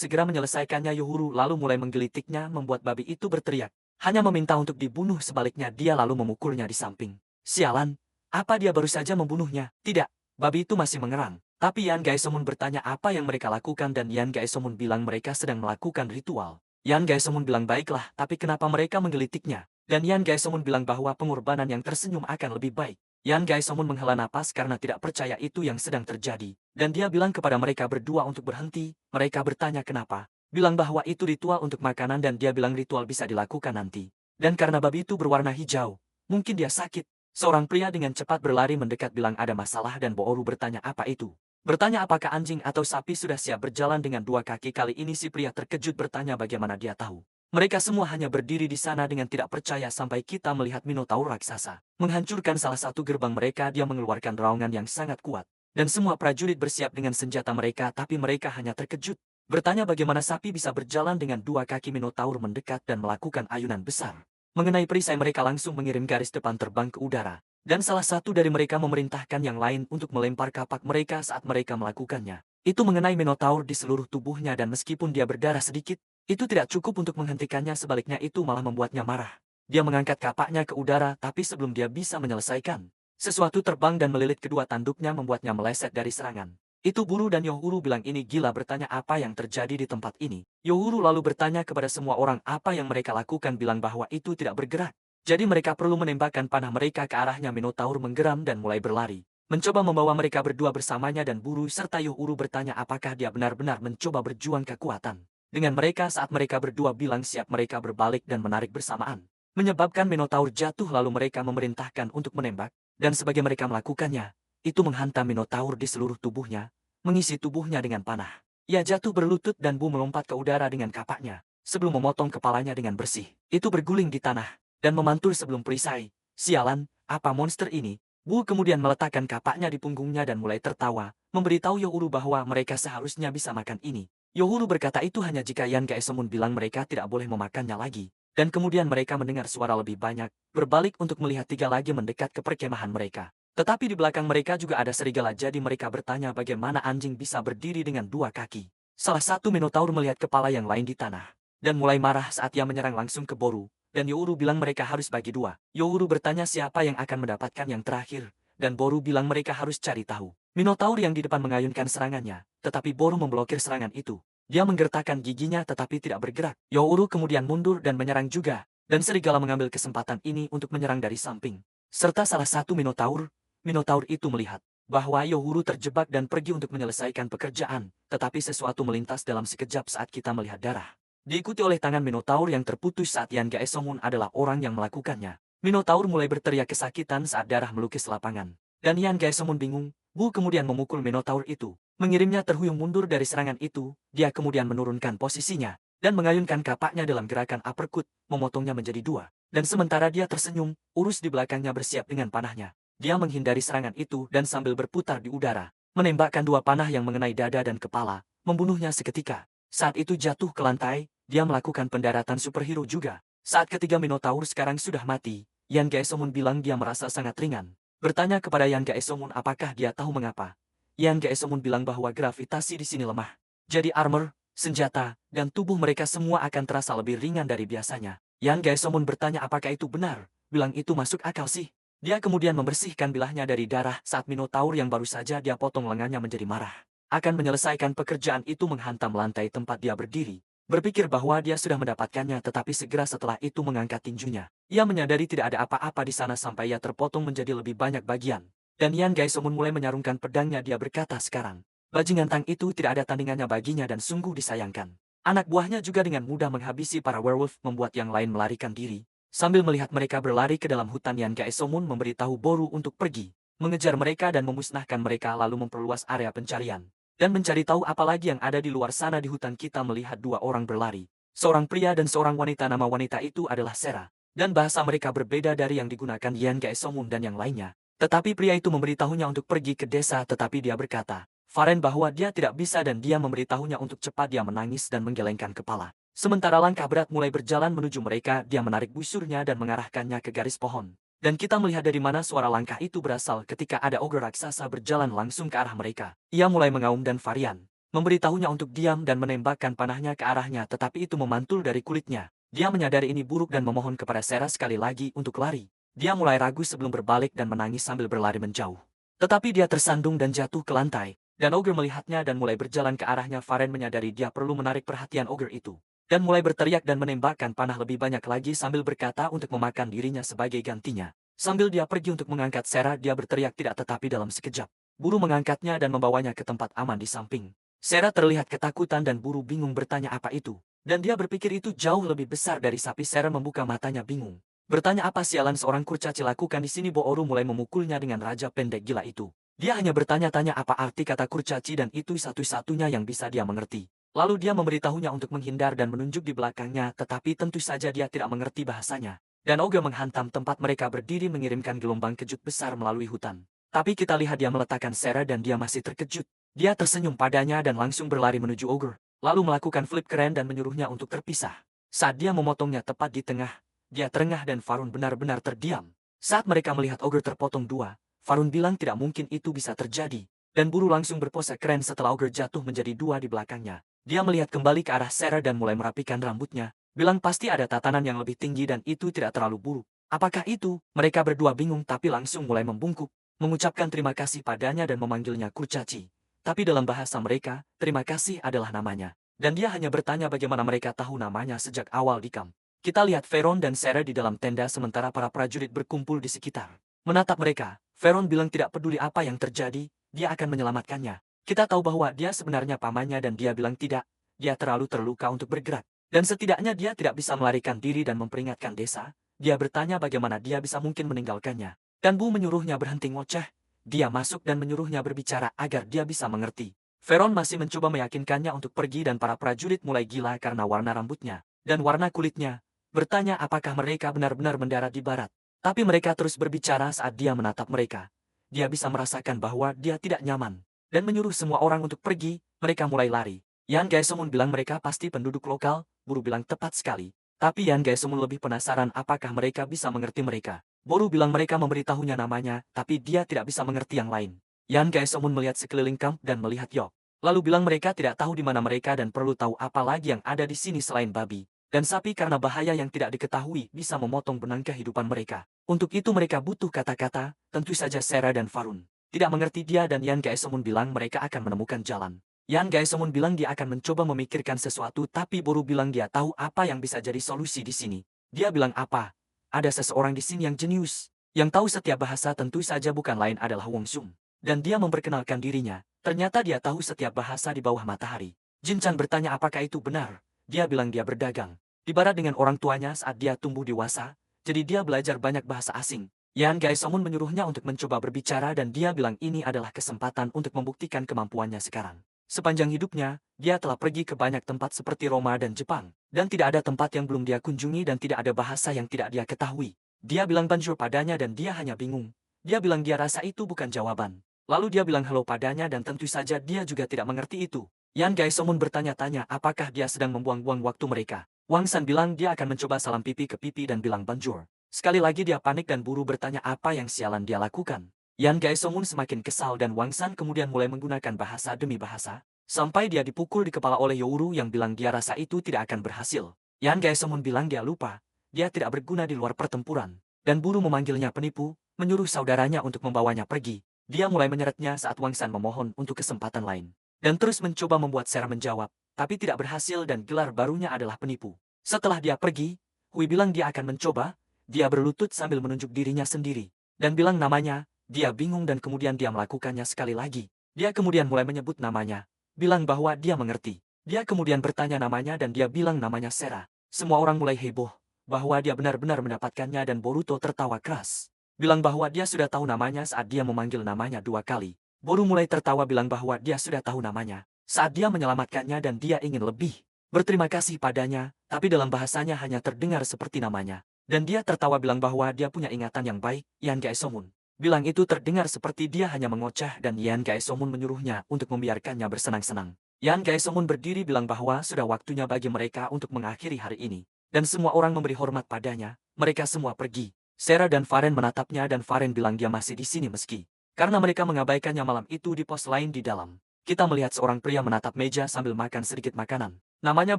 segera menyelesaikannya. Youru lalu mulai menggelitiknya membuat babi itu berteriak. Hanya meminta untuk dibunuh, sebaliknya dia lalu memukulnya di samping. Sialan, apa dia baru saja membunuhnya? Tidak, babi itu masih mengerang. Tapi Yan Gaesomun bertanya apa yang mereka lakukan dan Yan Gaesomun bilang mereka sedang melakukan ritual. Yan Gaesomun bilang baiklah, tapi kenapa mereka menggelitiknya? Dan Yan Gaesomun bilang bahwa pengorbanan yang tersenyum akan lebih baik. Yan Gaesomun menghela napas karena tidak percaya itu yang sedang terjadi. Dan dia bilang kepada mereka berdua untuk berhenti. Mereka bertanya kenapa. Bilang bahwa itu ritual untuk makanan dan dia bilang ritual bisa dilakukan nanti. Dan karena babi itu berwarna hijau, mungkin dia sakit. Seorang pria dengan cepat berlari mendekat bilang ada masalah dan Booru bertanya apa itu. Bertanya apakah anjing atau sapi sudah siap berjalan dengan dua kaki. Kali ini si pria terkejut bertanya bagaimana dia tahu. Mereka semua hanya berdiri di sana dengan tidak percaya sampai kita melihat Minotaur raksasa menghancurkan salah satu gerbang mereka. Dia mengeluarkan raungan yang sangat kuat. Dan semua prajurit bersiap dengan senjata mereka, tapi mereka hanya terkejut. Bertanya bagaimana sapi bisa berjalan dengan dua kaki. Minotaur mendekat dan melakukan ayunan besar. Mengenai perisai, mereka langsung mengirim garis depan terbang ke udara. Dan salah satu dari mereka memerintahkan yang lain untuk melempar kapak mereka saat mereka melakukannya. Itu mengenai Minotaur di seluruh tubuhnya, dan meskipun dia berdarah sedikit, itu tidak cukup untuk menghentikannya, sebaliknya itu malah membuatnya marah. Dia mengangkat kapaknya ke udara, tapi sebelum dia bisa menyelesaikan, sesuatu terbang dan melilit kedua tanduknya membuatnya meleset dari serangan. Itu Buru dan Yohuru bilang ini gila. Bertanya apa yang terjadi di tempat ini. Yohuru lalu bertanya kepada semua orang apa yang mereka lakukan, bilang bahwa itu tidak bergerak. Jadi mereka perlu menembakkan panah mereka ke arahnya. Minotaur menggeram dan mulai berlari, mencoba membawa mereka berdua bersamanya, dan Buru serta Yohuru bertanya apakah dia benar-benar mencoba berjuang kekuatan dengan mereka saat mereka berdua bilang siap. Mereka berbalik dan menarik bersamaan, menyebabkan Minotaur jatuh. Lalu mereka memerintahkan untuk menembak, dan sebagai mereka melakukannya, itu menghantam Minotaur di seluruh tubuhnya, mengisi tubuhnya dengan panah. Ia jatuh berlutut dan Bu melompat ke udara dengan kapaknya, sebelum memotong kepalanya dengan bersih. Itu berguling di tanah, dan memantul sebelum perisai. Sialan, apa monster ini? Bu kemudian meletakkan kapaknya di punggungnya dan mulai tertawa, memberitahu Yohuru bahwa mereka seharusnya bisa makan ini. Yohuru berkata itu hanya jika Yan Gaesomun bilang mereka tidak boleh memakannya lagi. Dan kemudian mereka mendengar suara lebih banyak, berbalik untuk melihat tiga lagi mendekat ke perkemahan mereka. Tetapi di belakang mereka juga ada serigala, jadi mereka bertanya bagaimana anjing bisa berdiri dengan dua kaki. Salah satu Minotaur melihat kepala yang lain di tanah, dan mulai marah saat ia menyerang langsung ke Boru, dan Yohuru bilang mereka harus bagi dua. Yohuru bertanya siapa yang akan mendapatkan yang terakhir, dan Boru bilang mereka harus cari tahu. Minotaur yang di depan mengayunkan serangannya, tetapi Boru memblokir serangan itu. Dia menggertakkan giginya tetapi tidak bergerak. Yohuru kemudian mundur dan menyerang juga, dan serigala mengambil kesempatan ini untuk menyerang dari samping. Serta salah satu Minotaur itu melihat bahwa Yohuru terjebak dan pergi untuk menyelesaikan pekerjaan, tetapi sesuatu melintas dalam sekejap saat kita melihat darah. Diikuti oleh tangan Minotaur yang terputus saat Yan Gaesomun adalah orang yang melakukannya. Minotaur mulai berteriak kesakitan saat darah melukis lapangan. Dan Yan Gaesomun bingung. Bu kemudian memukul Minotaur itu, mengirimnya terhuyung mundur dari serangan itu. Dia kemudian menurunkan posisinya, dan mengayunkan kapaknya dalam gerakan uppercut, memotongnya menjadi dua. Dan sementara dia tersenyum, urus di belakangnya bersiap dengan panahnya. Dia menghindari serangan itu dan sambil berputar di udara, menembakkan dua panah yang mengenai dada dan kepala, membunuhnya seketika. Saat itu jatuh ke lantai, dia melakukan pendaratan superhero juga. Saat ketiga Minotaur sekarang sudah mati, Yan Gaesomun bilang dia merasa sangat ringan. Bertanya kepada Yan Gaesomun apakah dia tahu mengapa. Yan Gaesomun bilang bahwa gravitasi di sini lemah. Jadi armor, senjata, dan tubuh mereka semua akan terasa lebih ringan dari biasanya. Yan Gaesomun bertanya apakah itu benar, bilang itu masuk akal sih. Dia kemudian membersihkan bilahnya dari darah saat Minotaur yang baru saja dia potong lengannya menjadi marah. Akan menyelesaikan pekerjaan itu menghantam lantai tempat dia berdiri. Berpikir bahwa dia sudah mendapatkannya, tetapi segera setelah itu mengangkat tinjunya. Ia menyadari tidak ada apa-apa di sana sampai ia terpotong menjadi lebih banyak bagian. Dan Yan Gaesomun mulai menyarungkan pedangnya. Dia berkata sekarang, bajingan Tang itu tidak ada tandingannya baginya dan sungguh disayangkan. Anak buahnya juga dengan mudah menghabisi para werewolf, membuat yang lain melarikan diri. Sambil melihat mereka berlari ke dalam hutan, Yan Gaesomun memberitahu Boru untuk pergi, mengejar mereka dan memusnahkan mereka, lalu memperluas area pencarian, dan mencari tahu apa lagi yang ada di luar sana di hutan. Kita melihat dua orang berlari, seorang pria dan seorang wanita. Nama wanita itu adalah Sera, dan bahasa mereka berbeda dari yang digunakan Yan Gaesomun dan yang lainnya. Tetapi pria itu memberitahunya untuk pergi ke desa, tetapi dia berkata, Faren, bahwa dia tidak bisa, dan dia memberitahunya untuk cepat. Dia menangis dan menggelengkan kepala. Sementara langkah berat mulai berjalan menuju mereka, dia menarik busurnya dan mengarahkannya ke garis pohon. Dan kita melihat dari mana suara langkah itu berasal ketika ada ogre raksasa berjalan langsung ke arah mereka. Ia mulai mengaum dan Varian memberitahunya untuk diam dan menembakkan panahnya ke arahnya, tetapi itu memantul dari kulitnya. Dia menyadari ini buruk dan memohon kepada Sera sekali lagi untuk lari. Dia mulai ragu sebelum berbalik dan menangis sambil berlari menjauh. Tetapi dia tersandung dan jatuh ke lantai, dan ogre melihatnya dan mulai berjalan ke arahnya. Faren menyadari dia perlu menarik perhatian ogre itu, dan mulai berteriak dan menembakkan panah lebih banyak lagi sambil berkata untuk memakan dirinya sebagai gantinya. Sambil dia pergi untuk mengangkat Sera, dia berteriak tidak, tetapi dalam sekejap, Buru mengangkatnya dan membawanya ke tempat aman di samping. Sera terlihat ketakutan dan Buru bingung bertanya apa itu. Dan dia berpikir itu jauh lebih besar dari sapi. Sera membuka matanya bingung, bertanya apa sialan seorang kurcaci lakukan di sini. Boru mulai memukulnya dengan raja pendek gila itu. Dia hanya bertanya-tanya apa arti kata kurcaci dan itu satu-satunya yang bisa dia mengerti. Lalu dia memberitahunya untuk menghindar dan menunjuk di belakangnya, tetapi tentu saja dia tidak mengerti bahasanya. Dan Ogre menghantam tempat mereka berdiri mengirimkan gelombang kejut besar melalui hutan. Tapi kita lihat dia meletakkan Sarah dan dia masih terkejut. Dia tersenyum padanya dan langsung berlari menuju Ogre. Lalu melakukan flip keren dan menyuruhnya untuk terpisah. Saat dia memotongnya tepat di tengah, dia terengah dan Varun benar-benar terdiam. Saat mereka melihat Ogre terpotong dua, Varun bilang tidak mungkin itu bisa terjadi. Dan buru langsung berpose keren setelah Ogre jatuh menjadi dua di belakangnya. Dia melihat kembali ke arah Sarah dan mulai merapikan rambutnya. Bilang pasti ada tatanan yang lebih tinggi dan itu tidak terlalu buruk. Apakah itu? Mereka berdua bingung tapi langsung mulai membungkuk. Mengucapkan terima kasih padanya dan memanggilnya kurcaci. Tapi dalam bahasa mereka, terima kasih adalah namanya. Dan dia hanya bertanya bagaimana mereka tahu namanya sejak awal di kamp. Kita lihat Veron dan Sarah di dalam tenda sementara para prajurit berkumpul di sekitar. Menatap mereka, Veron bilang tidak peduli apa yang terjadi, dia akan menyelamatkannya. Kita tahu bahwa dia sebenarnya pamannya dan dia bilang tidak, dia terlalu terluka untuk bergerak. Dan setidaknya dia tidak bisa melarikan diri dan memperingatkan desa. Dia bertanya bagaimana dia bisa mungkin meninggalkannya. Dan Bu menyuruhnya berhenti ngoceh. Dia masuk dan menyuruhnya berbicara agar dia bisa mengerti. Veron masih mencoba meyakinkannya untuk pergi dan para prajurit mulai gila karena warna rambutnya dan warna kulitnya. Bertanya apakah mereka benar-benar mendarat di barat. Tapi mereka terus berbicara saat dia menatap mereka. Dia bisa merasakan bahwa dia tidak nyaman. Dan menyuruh semua orang untuk pergi, mereka mulai lari. Yan Gaesomun bilang mereka pasti penduduk lokal, Boru bilang tepat sekali. Tapi Yan Gaesomun lebih penasaran apakah mereka bisa mengerti mereka. Boru bilang mereka memberitahunya namanya, tapi dia tidak bisa mengerti yang lain. Yan Gaesomun melihat sekeliling kamp dan melihat Yok. Lalu bilang mereka tidak tahu di mana mereka dan perlu tahu apa lagi yang ada di sini selain babi. Dan sapi karena bahaya yang tidak diketahui bisa memotong benang kehidupan mereka. Untuk itu mereka butuh kata-kata, tentu saja Sarah dan Varun. Tidak mengerti dia dan Yan Gaesomun bilang mereka akan menemukan jalan. Yan Gaesomun bilang dia akan mencoba memikirkan sesuatu tapi Boru bilang dia tahu apa yang bisa jadi solusi di sini. Dia bilang apa? Ada seseorang di sini yang jenius. Yang tahu setiap bahasa tentu saja bukan lain adalah Wong Sung. Dan dia memperkenalkan dirinya. Ternyata dia tahu setiap bahasa di bawah matahari. Jin Chan bertanya apakah itu benar. Dia bilang dia berdagang. Di barat dengan orang tuanya saat dia tumbuh dewasa. Jadi dia belajar banyak bahasa asing. Yan Gaesomun menyuruhnya untuk mencoba berbicara dan dia bilang ini adalah kesempatan untuk membuktikan kemampuannya sekarang. Sepanjang hidupnya, dia telah pergi ke banyak tempat seperti Roma dan Jepang. Dan tidak ada tempat yang belum dia kunjungi dan tidak ada bahasa yang tidak dia ketahui. Dia bilang bonjour padanya dan dia hanya bingung. Dia bilang dia rasa itu bukan jawaban. Lalu dia bilang hello padanya dan tentu saja dia juga tidak mengerti itu. Yan Gaesomun bertanya-tanya apakah dia sedang membuang-buang waktu mereka. Wang San bilang dia akan mencoba salam pipi ke pipi dan bilang bonjour. Sekali lagi dia panik dan buru bertanya apa yang sialan dia lakukan. Yan Gaesomun semakin kesal dan Wang San kemudian mulai menggunakan bahasa demi bahasa. Sampai dia dipukul di kepala oleh Youru yang bilang dia rasa itu tidak akan berhasil. Yan Gaesomun bilang dia lupa. Dia tidak berguna di luar pertempuran. Dan buru memanggilnya penipu, menyuruh saudaranya untuk membawanya pergi. Dia mulai menyeretnya saat Wang San memohon untuk kesempatan lain. Dan terus mencoba membuat Sarah menjawab. Tapi tidak berhasil dan gelar barunya adalah penipu. Setelah dia pergi, Hui bilang dia akan mencoba. Dia berlutut sambil menunjuk dirinya sendiri. Dan bilang namanya, dia bingung dan kemudian dia melakukannya sekali lagi. Dia kemudian mulai menyebut namanya. Bilang bahwa dia mengerti. Dia kemudian bertanya namanya dan dia bilang namanya Sarah. Semua orang mulai heboh. Bahwa dia benar-benar mendapatkannya dan Boruto tertawa keras. Bilang bahwa dia sudah tahu namanya saat dia memanggil namanya 2 kali. Boru mulai tertawa bilang bahwa dia sudah tahu namanya. Saat dia menyelamatkannya dan dia ingin lebih. Berterima kasih padanya, tapi dalam bahasanya hanya terdengar seperti namanya. Dan dia tertawa bilang bahwa dia punya ingatan yang baik, Yan Gaesomun. Bilang itu terdengar seperti dia hanya mengoceh dan Yan Gaesomun menyuruhnya untuk membiarkannya bersenang-senang. Yan Gaesomun berdiri bilang bahwa sudah waktunya bagi mereka untuk mengakhiri hari ini. Dan semua orang memberi hormat padanya, mereka semua pergi. Sarah dan Varen menatapnya dan Varen bilang dia masih di sini meski. Karena mereka mengabaikannya malam itu di pos lain di dalam. Kita melihat seorang pria menatap meja sambil makan sedikit makanan. Namanya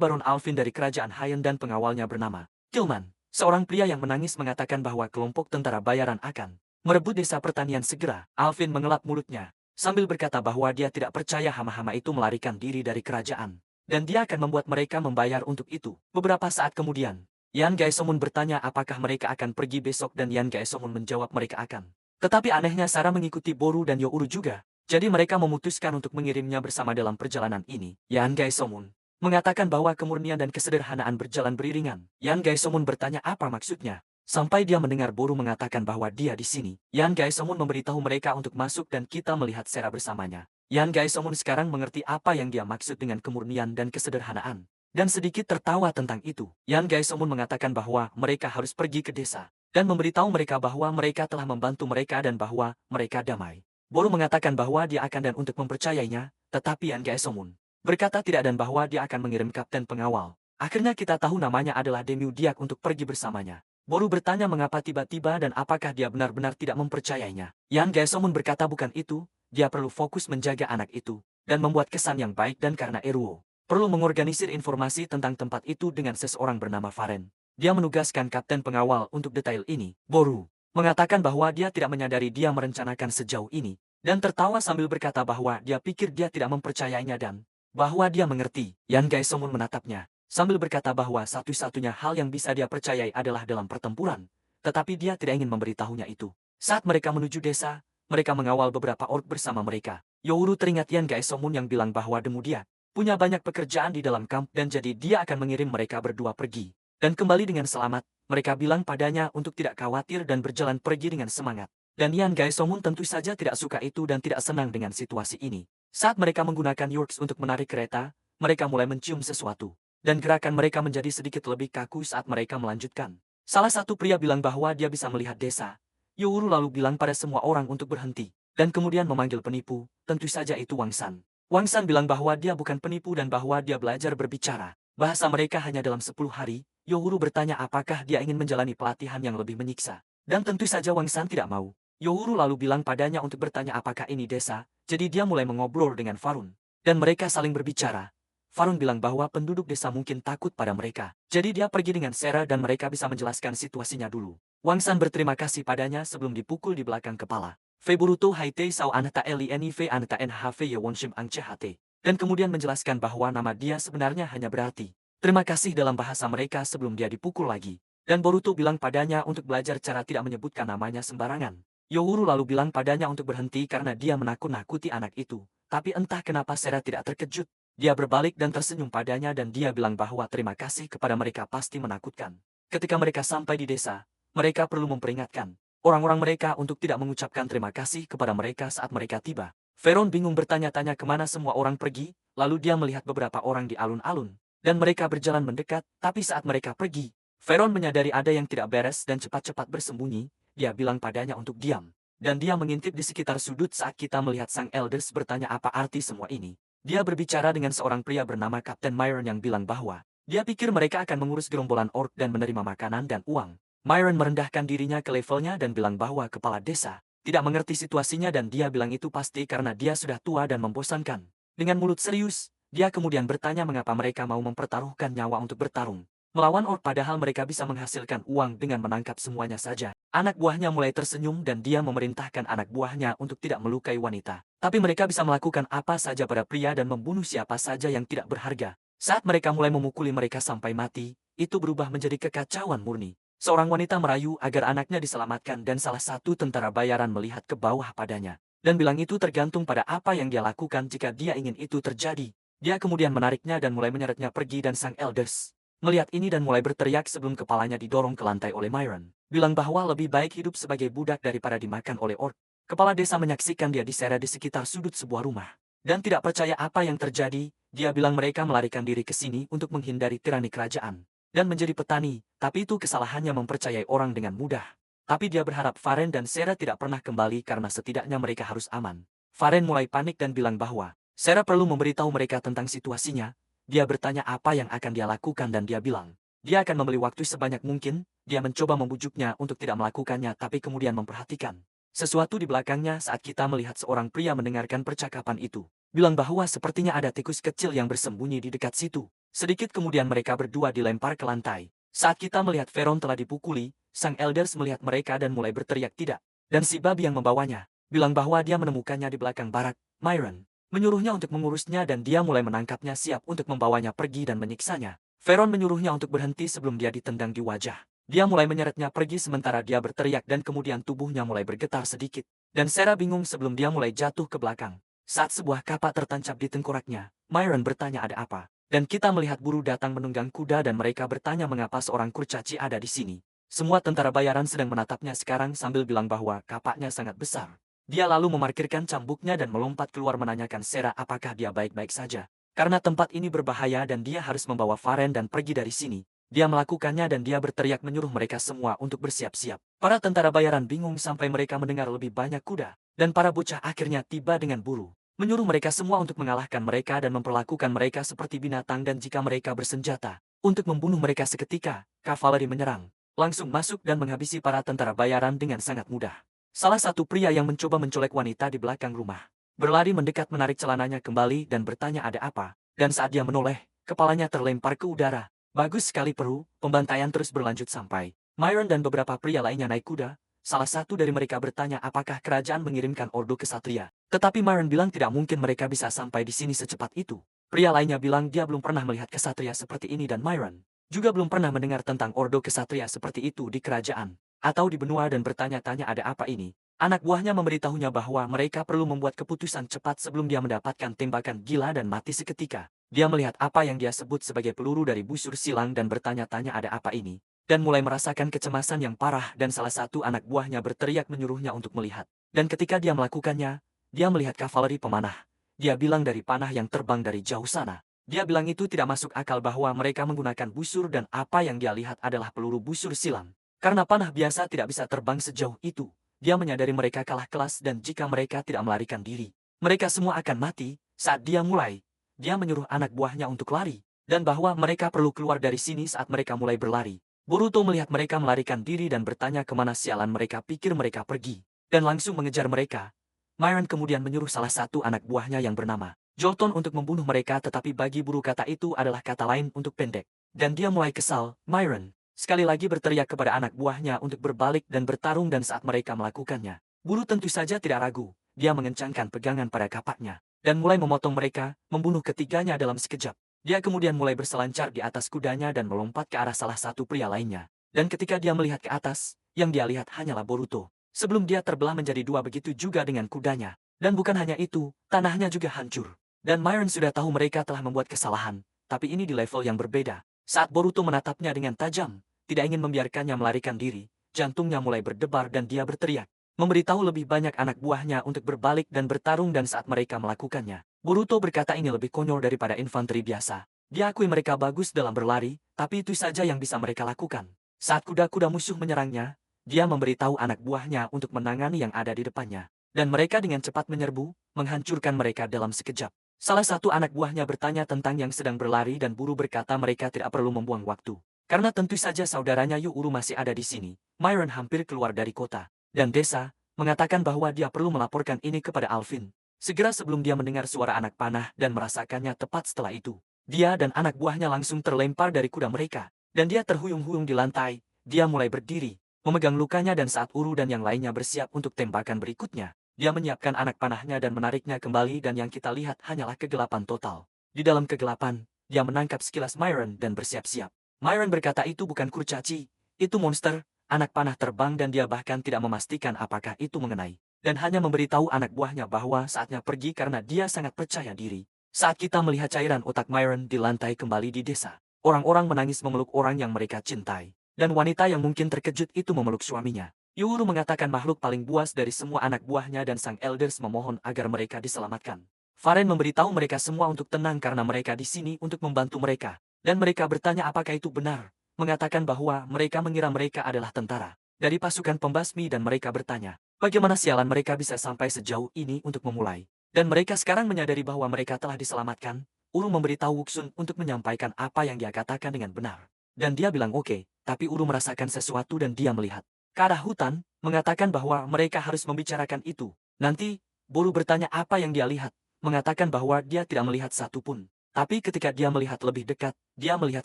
Baron Alvin dari kerajaan Hayen dan pengawalnya bernama Tillman. Seorang pria yang menangis mengatakan bahwa kelompok tentara bayaran akan merebut desa pertanian segera. Alvin mengelap mulutnya, sambil berkata bahwa dia tidak percaya hama-hama itu melarikan diri dari kerajaan. Dan dia akan membuat mereka membayar untuk itu. Beberapa saat kemudian, Yan Gaesomun bertanya apakah mereka akan pergi besok dan Yan Gaesomun menjawab mereka akan. Tetapi anehnya Sarah mengikuti Boru dan Youru juga. Jadi mereka memutuskan untuk mengirimnya bersama dalam perjalanan ini. Yan Gaesomun mengatakan bahwa kemurnian dan kesederhanaan berjalan beriringan. Yan Gaesomun bertanya apa maksudnya. Sampai dia mendengar Boru mengatakan bahwa dia di sini. Yan Gaesomun memberitahu mereka untuk masuk dan kita melihat Sarah bersamanya. Yan Gaesomun sekarang mengerti apa yang dia maksud dengan kemurnian dan kesederhanaan. Dan sedikit tertawa tentang itu. Yan Gaesomun mengatakan bahwa mereka harus pergi ke desa. Dan memberitahu mereka bahwa mereka telah membantu mereka dan bahwa mereka damai. Boru mengatakan bahwa dia akan dan untuk mempercayainya, tetapi Yan Gaesomun berkata tidak dan bahwa dia akan mengirim kapten pengawal. Akhirnya kita tahu namanya adalah Demiu Diak untuk pergi bersamanya. Boru bertanya mengapa tiba-tiba dan apakah dia benar-benar tidak mempercayainya. Yan Gaesomun berkata bukan itu, dia perlu fokus menjaga anak itu, dan membuat kesan yang baik dan karena Eruo perlu mengorganisir informasi tentang tempat itu dengan seseorang bernama Faren. Dia menugaskan kapten pengawal untuk detail ini. Boru mengatakan bahwa dia tidak menyadari dia merencanakan sejauh ini, dan tertawa sambil berkata bahwa dia pikir dia tidak mempercayainya dan bahwa dia mengerti. Yan Gaesomun menatapnya, sambil berkata bahwa satu-satunya hal yang bisa dia percayai adalah dalam pertempuran, tetapi dia tidak ingin memberitahunya itu. Saat mereka menuju desa, mereka mengawal beberapa ork bersama mereka. Youru teringat Yan Gaesomun yang bilang bahwa Demu dia punya banyak pekerjaan di dalam kamp dan jadi dia akan mengirim mereka berdua pergi. Dan kembali dengan selamat, mereka bilang padanya untuk tidak khawatir dan berjalan pergi dengan semangat. Dan Yan Gaesomun tentu saja tidak suka itu dan tidak senang dengan situasi ini. Saat mereka menggunakan Yorks untuk menarik kereta, mereka mulai mencium sesuatu. Dan gerakan mereka menjadi sedikit lebih kaku saat mereka melanjutkan. Salah satu pria bilang bahwa dia bisa melihat desa. Youru lalu bilang pada semua orang untuk berhenti. Dan kemudian memanggil penipu, tentu saja itu Wang San. Wang San bilang bahwa dia bukan penipu dan bahwa dia belajar berbicara. Bahasa mereka hanya dalam 10 hari, Youru bertanya apakah dia ingin menjalani pelatihan yang lebih menyiksa. Dan tentu saja Wang San tidak mau. Youru lalu bilang padanya untuk bertanya apakah ini desa, jadi dia mulai mengobrol dengan Farun. Dan mereka saling berbicara. Farun bilang bahwa penduduk desa mungkin takut pada mereka. Jadi dia pergi dengan Sera dan mereka bisa menjelaskan situasinya dulu. Wang San berterima kasih padanya sebelum dipukul di belakang kepala. Feburuto Haitei Sao Anata Liniv Anata NHV Yewonshim Ang CHT. Dan kemudian menjelaskan bahwa nama dia sebenarnya hanya berarti terima kasih dalam bahasa mereka sebelum dia dipukul lagi. Dan Boruto bilang padanya untuk belajar cara tidak menyebutkan namanya sembarangan. Youru lalu bilang padanya untuk berhenti karena dia menakut-nakuti anak itu. Tapi entah kenapa Sera tidak terkejut. Dia berbalik dan tersenyum padanya dan dia bilang bahwa terima kasih kepada mereka pasti menakutkan. Ketika mereka sampai di desa, mereka perlu memperingatkan orang-orang mereka untuk tidak mengucapkan terima kasih kepada mereka saat mereka tiba. Veron bingung bertanya-tanya kemana semua orang pergi, lalu dia melihat beberapa orang di alun-alun, dan mereka berjalan mendekat, tapi saat mereka pergi, Veron menyadari ada yang tidak beres dan cepat-cepat bersembunyi, dia bilang padanya untuk diam. Dan dia mengintip di sekitar sudut saat kita melihat sang elders bertanya apa arti semua ini. Dia berbicara dengan seorang pria bernama Kapten Myron yang bilang bahwa dia pikir mereka akan mengurus gerombolan ork dan menerima makanan dan uang. Myron merendahkan dirinya ke levelnya dan bilang bahwa kepala desa tidak mengerti situasinya dan dia bilang itu pasti karena dia sudah tua dan membosankan. Dengan mulut serius, dia kemudian bertanya mengapa mereka mau mempertaruhkan nyawa untuk bertarung melawan ork padahal mereka bisa menghasilkan uang dengan menangkap semuanya saja. Anak buahnya mulai tersenyum dan dia memerintahkan anak buahnya untuk tidak melukai wanita. Tapi mereka bisa melakukan apa saja pada pria dan membunuh siapa saja yang tidak berharga. Saat mereka mulai memukuli mereka sampai mati, itu berubah menjadi kekacauan murni. Seorang wanita merayu agar anaknya diselamatkan dan salah satu tentara bayaran melihat ke bawah padanya. Dan bilang itu tergantung pada apa yang dia lakukan jika dia ingin itu terjadi. Dia kemudian menariknya dan mulai menyeretnya pergi dan sang elders melihat ini dan mulai berteriak sebelum kepalanya didorong ke lantai oleh Myron. Bilang bahwa lebih baik hidup sebagai budak daripada dimakan oleh ork. Kepala desa menyaksikan dia diseret di sekitar sudut sebuah rumah. Dan tidak percaya apa yang terjadi, dia bilang mereka melarikan diri ke sini untuk menghindari tirani kerajaan. Dan menjadi petani, tapi itu kesalahannya mempercayai orang dengan mudah. Tapi dia berharap Faren dan Sera tidak pernah kembali karena setidaknya mereka harus aman. Faren mulai panik dan bilang bahwa Sera perlu memberitahu mereka tentang situasinya. Dia bertanya apa yang akan dia lakukan dan dia bilang, dia akan membeli waktu sebanyak mungkin. Dia mencoba membujuknya untuk tidak melakukannya tapi kemudian memperhatikan sesuatu di belakangnya saat kita melihat seorang pria mendengarkan percakapan itu. Bilang bahwa sepertinya ada tikus kecil yang bersembunyi di dekat situ. Sedikit kemudian mereka berdua dilempar ke lantai. Saat kita melihat Veron telah dipukuli, sang elders melihat mereka dan mulai berteriak tidak. Dan si babi yang membawanya, bilang bahwa dia menemukannya di belakang barak. Myron menyuruhnya untuk mengurusnya dan dia mulai menangkapnya siap untuk membawanya pergi dan menyiksanya. Veron menyuruhnya untuk berhenti sebelum dia ditendang di wajah. Dia mulai menyeretnya pergi sementara dia berteriak dan kemudian tubuhnya mulai bergetar sedikit. Dan Sera bingung sebelum dia mulai jatuh ke belakang. Saat sebuah kapak tertancap di tengkoraknya, Myron bertanya ada apa. Dan kita melihat buruh datang menunggang kuda dan mereka bertanya mengapa seorang kurcaci ada di sini. Semua tentara bayaran sedang menatapnya sekarang sambil bilang bahwa kapaknya sangat besar. Dia lalu memarkirkan cambuknya dan melompat keluar menanyakan Sarah apakah dia baik-baik saja. Karena tempat ini berbahaya dan dia harus membawa Varen dan pergi dari sini. Dia melakukannya dan dia berteriak menyuruh mereka semua untuk bersiap-siap. Para tentara bayaran bingung sampai mereka mendengar lebih banyak kuda. Dan para bocah akhirnya tiba dengan buru. Menyuruh mereka semua untuk mengalahkan mereka dan memperlakukan mereka seperti binatang dan jika mereka bersenjata. Untuk membunuh mereka seketika, kavaleri menyerang. Langsung masuk dan menghabisi para tentara bayaran dengan sangat mudah. Salah satu pria yang mencoba mencolek wanita di belakang rumah. Berlari mendekat menarik celananya kembali dan bertanya ada apa. Dan saat dia menoleh, kepalanya terlempar ke udara. Bagus sekali Peru, pembantaian terus berlanjut sampai Myron dan beberapa pria lainnya naik kuda. Salah satu dari mereka bertanya apakah kerajaan mengirimkan ordo kesatria. Tetapi Myron bilang tidak mungkin mereka bisa sampai di sini secepat itu. Pria lainnya bilang dia belum pernah melihat kesatria seperti ini dan Myron juga belum pernah mendengar tentang ordo kesatria seperti itu di kerajaan atau di benua dan bertanya-tanya ada apa ini. Anak buahnya memberitahunya bahwa mereka perlu membuat keputusan cepat sebelum dia mendapatkan tembakan gila dan mati seketika. Dia melihat apa yang dia sebut sebagai peluru dari busur silang dan bertanya-tanya ada apa ini. Dan mulai merasakan kecemasan yang parah dan salah satu anak buahnya berteriak menyuruhnya untuk melihat. Dan ketika dia melakukannya, dia melihat kavaleri pemanah. Dia bilang dari panah yang terbang dari jauh sana. Dia bilang itu tidak masuk akal bahwa mereka menggunakan busur dan apa yang dia lihat adalah peluru busur silang. Karena panah biasa tidak bisa terbang sejauh itu. Dia menyadari mereka kalah kelas dan jika mereka tidak melarikan diri, mereka semua akan mati. Saat dia mulai, dia menyuruh anak buahnya untuk lari, dan bahwa mereka perlu keluar dari sini saat mereka mulai berlari. Boruto melihat mereka melarikan diri dan bertanya kemana sialan mereka pikir mereka pergi, dan langsung mengejar mereka. Myron kemudian menyuruh salah satu anak buahnya yang bernama Jolton untuk membunuh mereka tetapi bagi buru kata itu adalah kata lain untuk pendek. Dan dia mulai kesal, Myron sekali lagi berteriak kepada anak buahnya untuk berbalik dan bertarung dan saat mereka melakukannya, buru tentu saja tidak ragu. Dia mengencangkan pegangan pada kapaknya dan mulai memotong mereka, membunuh ketiganya dalam sekejap. Dia kemudian mulai berselancar di atas kudanya dan melompat ke arah salah satu pria lainnya. Dan ketika dia melihat ke atas, yang dia lihat hanyalah Boruto. Sebelum dia terbelah menjadi dua begitu juga dengan kudanya. Dan bukan hanya itu, tanahnya juga hancur. Dan Myron sudah tahu mereka telah membuat kesalahan, tapi ini di level yang berbeda. Saat Boruto menatapnya dengan tajam, tidak ingin membiarkannya melarikan diri, jantungnya mulai berdebar dan dia berteriak. Memberitahu lebih banyak anak buahnya untuk berbalik dan bertarung dan saat mereka melakukannya. Boruto berkata ini lebih konyol daripada infanteri biasa. Dia akui mereka bagus dalam berlari, tapi itu saja yang bisa mereka lakukan. Saat kuda-kuda musuh menyerangnya, dia memberitahu anak buahnya untuk menangani yang ada di depannya. Dan mereka dengan cepat menyerbu, menghancurkan mereka dalam sekejap. Salah satu anak buahnya bertanya tentang yang sedang berlari dan buru berkata mereka tidak perlu membuang waktu. Karena tentu saja saudaranya Yuuru masih ada di sini. Myron hampir keluar dari kota dan desa, mengatakan bahwa dia perlu melaporkan ini kepada Alvin. Segera sebelum dia mendengar suara anak panah dan merasakannya tepat setelah itu. Dia dan anak buahnya langsung terlempar dari kuda mereka. Dan dia terhuyung-huyung di lantai. Dia mulai berdiri, memegang lukanya dan saat Uru dan yang lainnya bersiap untuk tembakan berikutnya. Dia menyiapkan anak panahnya dan menariknya kembali dan yang kita lihat hanyalah kegelapan total. Di dalam kegelapan, dia menangkap sekilas Myron dan bersiap-siap. Myron berkata itu bukan kurcaci, itu monster, anak panah terbang dan dia bahkan tidak memastikan apakah itu mengenai. Dan hanya memberitahu anak buahnya bahwa saatnya pergi karena dia sangat percaya diri. Saat kita melihat cairan otak Myron di lantai kembali di desa, orang-orang menangis memeluk orang yang mereka cintai. Dan wanita yang mungkin terkejut itu memeluk suaminya. Yuuru mengatakan makhluk paling buas dari semua anak buahnya dan sang elders memohon agar mereka diselamatkan. Varen memberitahu mereka semua untuk tenang karena mereka di sini untuk membantu mereka. Dan mereka bertanya apakah itu benar. Mengatakan bahwa mereka mengira mereka adalah tentara dari pasukan pembasmi dan mereka bertanya, bagaimana sialan mereka bisa sampai sejauh ini untuk memulai. Dan mereka sekarang menyadari bahwa mereka telah diselamatkan. Uru memberitahu Wuxun untuk menyampaikan apa yang dia katakan dengan benar. Dan dia bilang oke, tapi Uru merasakan sesuatu dan dia melihat ke arah hutan, mengatakan bahwa mereka harus membicarakan itu. Nanti, Boru bertanya apa yang dia lihat, mengatakan bahwa dia tidak melihat satupun. Tapi ketika dia melihat lebih dekat, dia melihat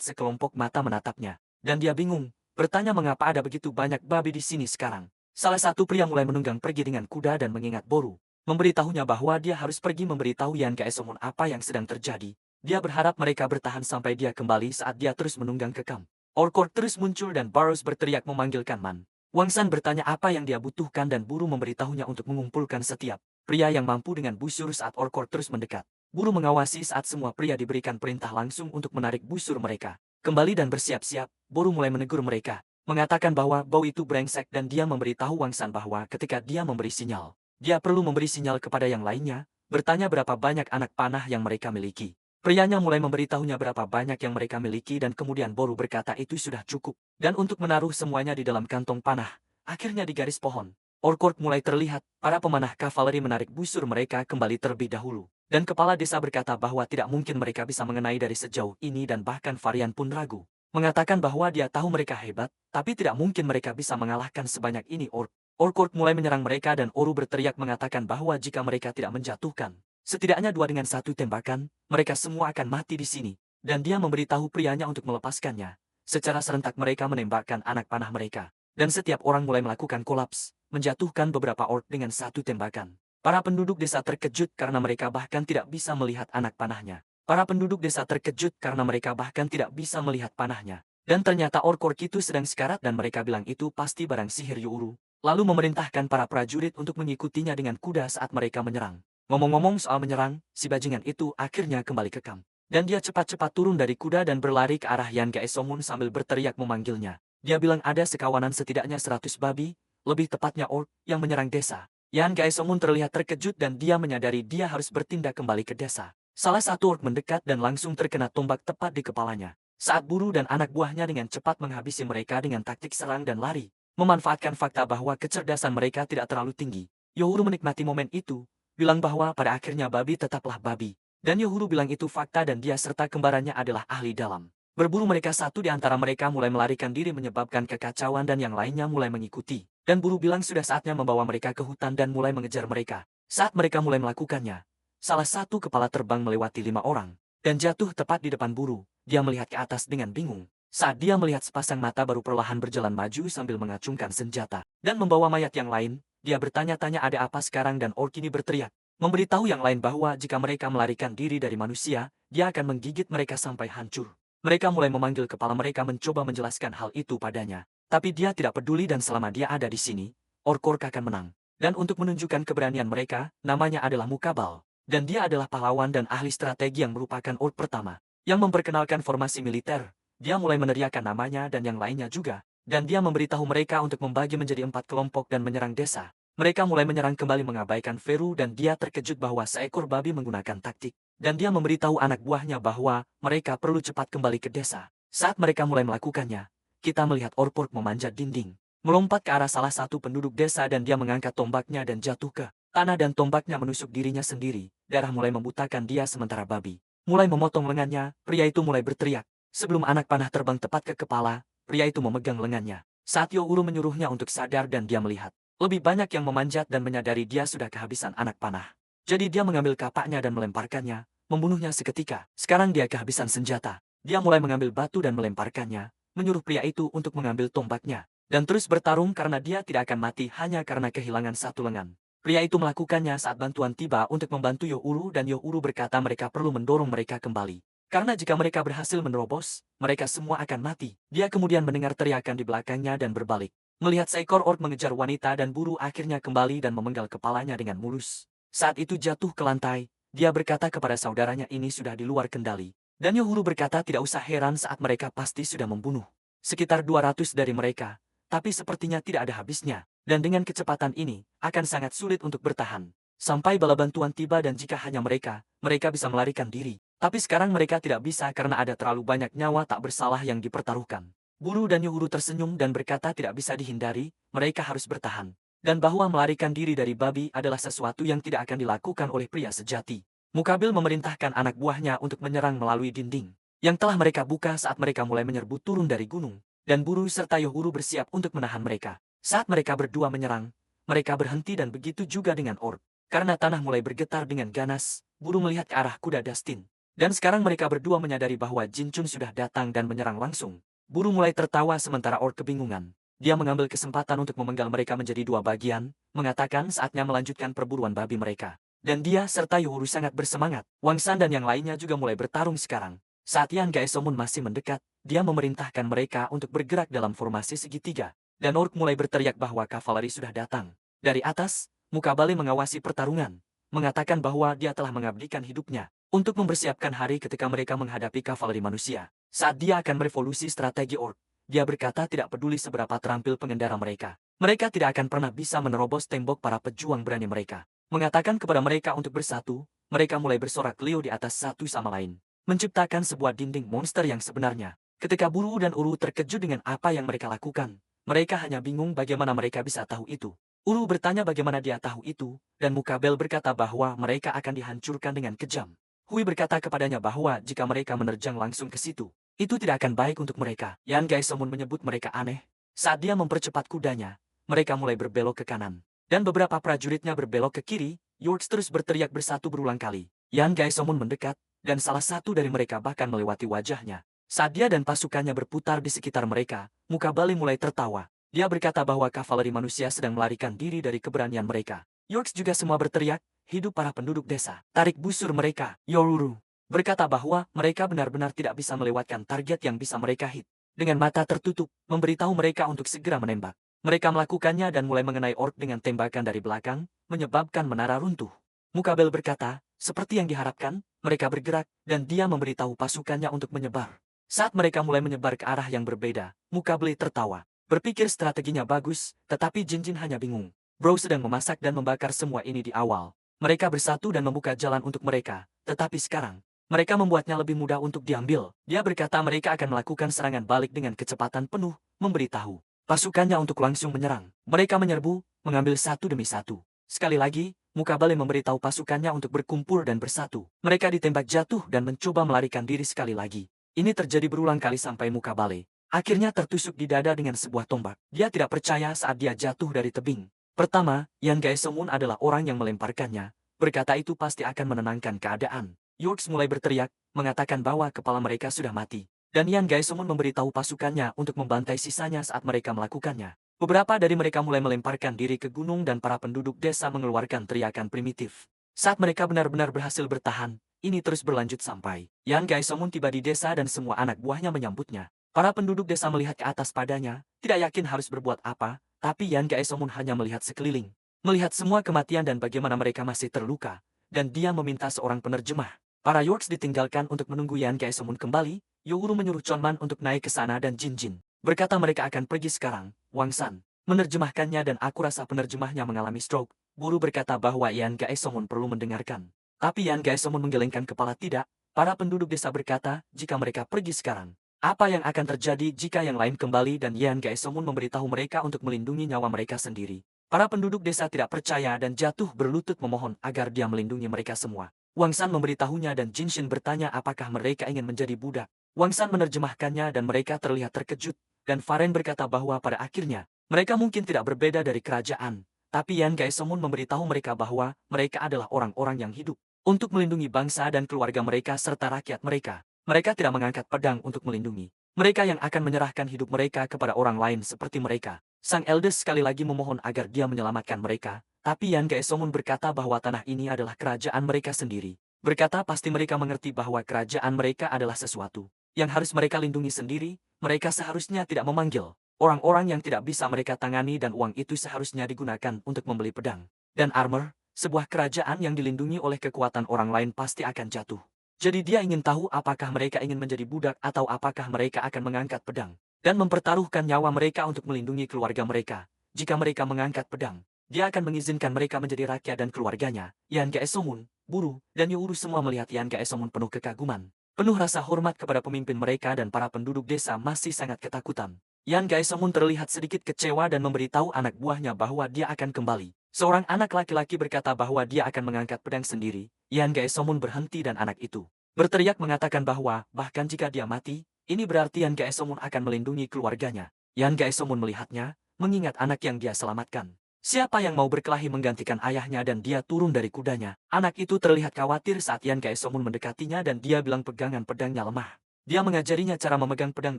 sekelompok mata menatapnya. Dan dia bingung, bertanya mengapa ada begitu banyak babi di sini sekarang. Salah satu pria mulai menunggang pergi dengan kuda dan mengingat Boru. Memberitahunya bahwa dia harus pergi memberitahu Yan Gaesomon apa yang sedang terjadi. Dia berharap mereka bertahan sampai dia kembali saat dia terus menunggang ke kamp. Orkor terus muncul dan Barrows berteriak memanggilkan Man. Wang San bertanya apa yang dia butuhkan dan Buru memberitahunya untuk mengumpulkan setiap pria yang mampu dengan busur saat Orkor terus mendekat. Buru mengawasi saat semua pria diberikan perintah langsung untuk menarik busur mereka. Kembali dan bersiap-siap, Buru mulai menegur mereka. Mengatakan bahwa bau itu brengsek dan dia memberitahu Wang San bahwa ketika dia memberi sinyal, Dia perlu memberi sinyal kepada yang lainnya, bertanya berapa banyak anak panah yang mereka miliki. Prianya mulai memberitahunya berapa banyak yang mereka miliki dan kemudian baru berkata itu sudah cukup. Dan untuk menaruh semuanya di dalam kantong panah, akhirnya di garis pohon. Ork mulai terlihat, para pemanah kavaleri menarik busur mereka kembali terlebih dahulu. Dan kepala desa berkata bahwa tidak mungkin mereka bisa mengenai dari sejauh ini dan bahkan Varian pun ragu. Mengatakan bahwa dia tahu mereka hebat, tapi tidak mungkin mereka bisa mengalahkan sebanyak ini Ork. Ork mulai menyerang mereka dan Oru berteriak mengatakan bahwa jika mereka tidak menjatuhkan setidaknya 2 dengan 1 tembakan, mereka semua akan mati di sini. Dan dia memberitahu prianya untuk melepaskannya. Secara serentak mereka menembakkan anak panah mereka. Dan setiap orang mulai melakukan kolaps, menjatuhkan beberapa ork dengan 1 tembakan. Para penduduk desa terkejut karena mereka bahkan tidak bisa melihat anak panahnya. Para penduduk desa terkejut karena mereka bahkan tidak bisa melihat panahnya. Dan ternyata ork-ork itu sedang sekarat dan mereka bilang itu pasti barang sihir Youru. Lalu memerintahkan para prajurit untuk mengikutinya dengan kuda saat mereka menyerang. Ngomong-ngomong soal menyerang, si bajingan itu akhirnya kembali ke kamp. Dan dia cepat-cepat turun dari kuda dan berlari ke arah Yan Gaesomun sambil berteriak memanggilnya. Dia bilang ada sekawanan setidaknya 100 babi, lebih tepatnya ork, yang menyerang desa. Yan Gaesomun terlihat terkejut dan dia menyadari dia harus bertindak kembali ke desa. Salah satu ork mendekat dan langsung terkena tombak tepat di kepalanya. Saat Buru dan anak buahnya dengan cepat menghabisi mereka dengan taktik serang dan lari. Memanfaatkan fakta bahwa kecerdasan mereka tidak terlalu tinggi. Youru menikmati momen itu, bilang bahwa pada akhirnya babi tetaplah babi. Dan Youru bilang itu fakta dan dia serta kembarannya adalah ahli dalam. Berburu mereka satu di antara mereka mulai melarikan diri menyebabkan kekacauan dan yang lainnya mulai mengikuti. Dan Buru bilang sudah saatnya membawa mereka ke hutan dan mulai mengejar mereka. Saat mereka mulai melakukannya, salah satu kepala terbang melewati 5 orang. Dan jatuh tepat di depan Buru. Dia melihat ke atas dengan bingung. Saat dia melihat sepasang mata baru perlahan berjalan maju sambil mengacungkan senjata. Dan membawa mayat yang lain, dia bertanya-tanya ada apa sekarang dan ork ini berteriak. Memberitahu yang lain bahwa jika mereka melarikan diri dari manusia, dia akan menggigit mereka sampai hancur. Mereka mulai memanggil kepala mereka mencoba menjelaskan hal itu padanya. Tapi dia tidak peduli dan selama dia ada di sini, ork-ork akan menang. Dan untuk menunjukkan keberanian mereka, namanya adalah Mukabal. Dan dia adalah pahlawan dan ahli strategi yang merupakan ork pertama yang memperkenalkan formasi militer. Dia mulai meneriakkan namanya dan yang lainnya juga. Dan dia memberitahu mereka untuk membagi menjadi 4 kelompok dan menyerang desa. Mereka mulai menyerang kembali mengabaikan Veru dan dia terkejut bahwa seekor babi menggunakan taktik. Dan dia memberitahu anak buahnya bahwa mereka perlu cepat kembali ke desa. Saat mereka mulai melakukannya, kita melihat ork memanjat dinding. Melompat ke arah salah satu penduduk desa dan dia mengangkat tombaknya dan jatuh ke tanah dan tombaknya menusuk dirinya sendiri. Darah mulai membutakan dia sementara babi mulai memotong lengannya. Pria itu mulai berteriak. Sebelum anak panah terbang tepat ke kepala, pria itu memegang lengannya. Saat Youru menyuruhnya untuk sadar dan dia melihat lebih banyak yang memanjat dan menyadari dia sudah kehabisan anak panah. Jadi dia mengambil kapaknya dan melemparkannya, membunuhnya seketika. Sekarang dia kehabisan senjata. Dia mulai mengambil batu dan melemparkannya, menyuruh pria itu untuk mengambil tombaknya. Dan terus bertarung karena dia tidak akan mati hanya karena kehilangan satu lengan. Pria itu melakukannya saat bantuan tiba untuk membantu Youru dan Youru berkata mereka perlu mendorong mereka kembali. Karena jika mereka berhasil menerobos, mereka semua akan mati. Dia kemudian mendengar teriakan di belakangnya dan berbalik. Melihat seekor ork mengejar wanita dan Buru akhirnya kembali dan memenggal kepalanya dengan mulus. Saat itu jatuh ke lantai, dia berkata kepada saudaranya ini sudah di luar kendali. Dan Youru berkata tidak usah heran saat mereka pasti sudah membunuh sekitar 200 dari mereka. Tapi sepertinya tidak ada habisnya. Dan dengan kecepatan ini, akan sangat sulit untuk bertahan. Sampai bala bantuan tiba dan jika hanya mereka bisa melarikan diri. Tapi sekarang mereka tidak bisa karena ada terlalu banyak nyawa tak bersalah yang dipertaruhkan. Buru dan Youru tersenyum dan berkata tidak bisa dihindari, mereka harus bertahan. Dan bahwa melarikan diri dari babi adalah sesuatu yang tidak akan dilakukan oleh pria sejati. Mukabil memerintahkan anak buahnya untuk menyerang melalui dinding yang telah mereka buka saat mereka mulai menyerbu turun dari gunung. Dan Buru serta Youru bersiap untuk menahan mereka. Saat mereka berdua menyerang, mereka berhenti dan begitu juga dengan ork. Karena tanah mulai bergetar dengan ganas, Buru melihat ke arah kuda Dustin. Dan sekarang mereka berdua menyadari bahwa Jinchun sudah datang dan menyerang langsung. Buru mulai tertawa sementara ork kebingungan. Dia mengambil kesempatan untuk memenggal mereka menjadi 2 bagian, mengatakan saatnya melanjutkan perburuan babi mereka. Dan dia serta Youru sangat bersemangat. Wang San dan yang lainnya juga mulai bertarung sekarang. Saat Yan Gaesomun masih mendekat, dia memerintahkan mereka untuk bergerak dalam formasi segitiga. Dan ork mulai berteriak bahwa kavaleri sudah datang. Dari atas, Mukabale mengawasi pertarungan, mengatakan bahwa dia telah mengabdikan hidupnya untuk mempersiapkan hari ketika mereka menghadapi kavaleri manusia. Saat dia akan merevolusi strategi ork, dia berkata tidak peduli seberapa terampil pengendara mereka. Mereka tidak akan pernah bisa menerobos tembok para pejuang berani mereka. Mengatakan kepada mereka untuk bersatu, mereka mulai bersorak liu di atas satu sama lain. Menciptakan sebuah dinding monster yang sebenarnya. Ketika Buru dan Uru terkejut dengan apa yang mereka lakukan, mereka hanya bingung bagaimana mereka bisa tahu itu. Uru bertanya bagaimana dia tahu itu, dan Mukabel berkata bahwa mereka akan dihancurkan dengan kejam. Hui berkata kepadanya bahwa jika mereka menerjang langsung ke situ, itu tidak akan baik untuk mereka. Yan Gaesomun menyebut mereka aneh. Saat dia mempercepat kudanya, mereka mulai berbelok ke kanan. Dan beberapa prajuritnya berbelok ke kiri, Yorks terus berteriak bersatu berulang kali. Yan Gaesomun mendekat, dan salah satu dari mereka bahkan melewati wajahnya. Saat dia dan pasukannya berputar di sekitar mereka, Mukabel mulai tertawa. Dia berkata bahwa kavaleri manusia sedang melarikan diri dari keberanian mereka. Yorks juga semua berteriak, hidup para penduduk desa. Tarik busur mereka, Yoruru. Berkata bahwa mereka benar-benar tidak bisa melewatkan target yang bisa mereka hit. Dengan mata tertutup, memberitahu mereka untuk segera menembak. Mereka melakukannya dan mulai mengenai ork dengan tembakan dari belakang, menyebabkan menara runtuh. Mukabel berkata, seperti yang diharapkan, mereka bergerak, dan dia memberitahu pasukannya untuk menyebar. Saat mereka mulai menyebar ke arah yang berbeda, Mukabel tertawa. Berpikir strateginya bagus, tetapi Jinjin hanya bingung. Bro sedang memasak dan membakar semua ini di awal. Mereka bersatu dan membuka jalan untuk mereka, tetapi sekarang, mereka membuatnya lebih mudah untuk diambil. Dia berkata mereka akan melakukan serangan balik dengan kecepatan penuh, memberitahu pasukannya untuk langsung menyerang. Mereka menyerbu, mengambil satu demi satu. Sekali lagi, Mukabel memberitahu pasukannya untuk berkumpul dan bersatu. Mereka ditembak jatuh dan mencoba melarikan diri sekali lagi. Ini terjadi berulang kali sampai Mukabel akhirnya tertusuk di dada dengan sebuah tombak. Dia tidak percaya saat dia jatuh dari tebing. Pertama, Yan Gaesomun adalah orang yang melemparkannya. Berkata itu pasti akan menenangkan keadaan. Yorks mulai berteriak, mengatakan bahwa kepala mereka sudah mati. Dan Yan Gaesomun memberitahu pasukannya untuk membantai sisanya saat mereka melakukannya. Beberapa dari mereka mulai melemparkan diri ke gunung dan para penduduk desa mengeluarkan teriakan primitif. Saat mereka benar-benar berhasil bertahan, ini terus berlanjut sampai Yan Gaesomun tiba di desa dan semua anak buahnya menyambutnya. Para penduduk desa melihat ke atas padanya, tidak yakin harus berbuat apa, tapi Yan Gaesomun hanya melihat sekeliling. Melihat semua kematian dan bagaimana mereka masih terluka, dan dia meminta seorang penerjemah. Para Yorks ditinggalkan untuk menunggu Yan Gaesomun kembali. Youru menyuruh Chonman untuk naik ke sana dan Jinjin. Berkata mereka akan pergi sekarang. Wang San menerjemahkannya dan aku rasa penerjemahnya mengalami stroke. Buru berkata bahwa Yan Gaesomun perlu mendengarkan. Tapi Yan Gaesomun menggelengkan kepala tidak. Para penduduk desa berkata, jika mereka pergi sekarang, apa yang akan terjadi jika yang lain kembali dan Yan Gaesomun memberitahu mereka untuk melindungi nyawa mereka sendiri. Para penduduk desa tidak percaya dan jatuh berlutut memohon agar dia melindungi mereka semua. Wang San memberitahunya dan Jinshin bertanya apakah mereka ingin menjadi budak. Wang San menerjemahkannya dan mereka terlihat terkejut, dan Faren berkata bahwa pada akhirnya, mereka mungkin tidak berbeda dari kerajaan, tapi Yan Gaesomun memberitahu mereka bahwa mereka adalah orang-orang yang hidup untuk melindungi bangsa dan keluarga mereka serta rakyat mereka. Mereka tidak mengangkat pedang untuk melindungi mereka yang akan menyerahkan hidup mereka kepada orang lain seperti mereka. Sang Eldes sekali lagi memohon agar dia menyelamatkan mereka, tapi Yan Gaesomun berkata bahwa tanah ini adalah kerajaan mereka sendiri. Berkata pasti mereka mengerti bahwa kerajaan mereka adalah sesuatu yang harus mereka lindungi sendiri. Mereka seharusnya tidak memanggil orang-orang yang tidak bisa mereka tangani dan uang itu seharusnya digunakan untuk membeli pedang dan armor. Sebuah kerajaan yang dilindungi oleh kekuatan orang lain pasti akan jatuh. Jadi dia ingin tahu apakah mereka ingin menjadi budak atau apakah mereka akan mengangkat pedang dan mempertaruhkan nyawa mereka untuk melindungi keluarga mereka. Jika mereka mengangkat pedang, dia akan mengizinkan mereka menjadi rakyat dan keluarganya. Yan Gaesomun, Buru, dan Youru semua melihat Yan Gaesomun penuh kekaguman. Penuh rasa hormat kepada pemimpin mereka dan para penduduk desa masih sangat ketakutan. Yan Gaesomun terlihat sedikit kecewa dan memberitahu anak buahnya bahwa dia akan kembali. Seorang anak laki-laki berkata bahwa dia akan mengangkat pedang sendiri. Yan Gaesomun berhenti dan anak itu berteriak mengatakan bahwa bahkan jika dia mati, ini berarti Yan Gaesomun akan melindungi keluarganya. Yan Gaesomun melihatnya, mengingat anak yang dia selamatkan. Siapa yang mau berkelahi menggantikan ayahnya dan dia turun dari kudanya. Anak itu terlihat khawatir saat Yan Gaesomun mendekatinya dan dia bilang pegangan pedangnya lemah. Dia mengajarinya cara memegang pedang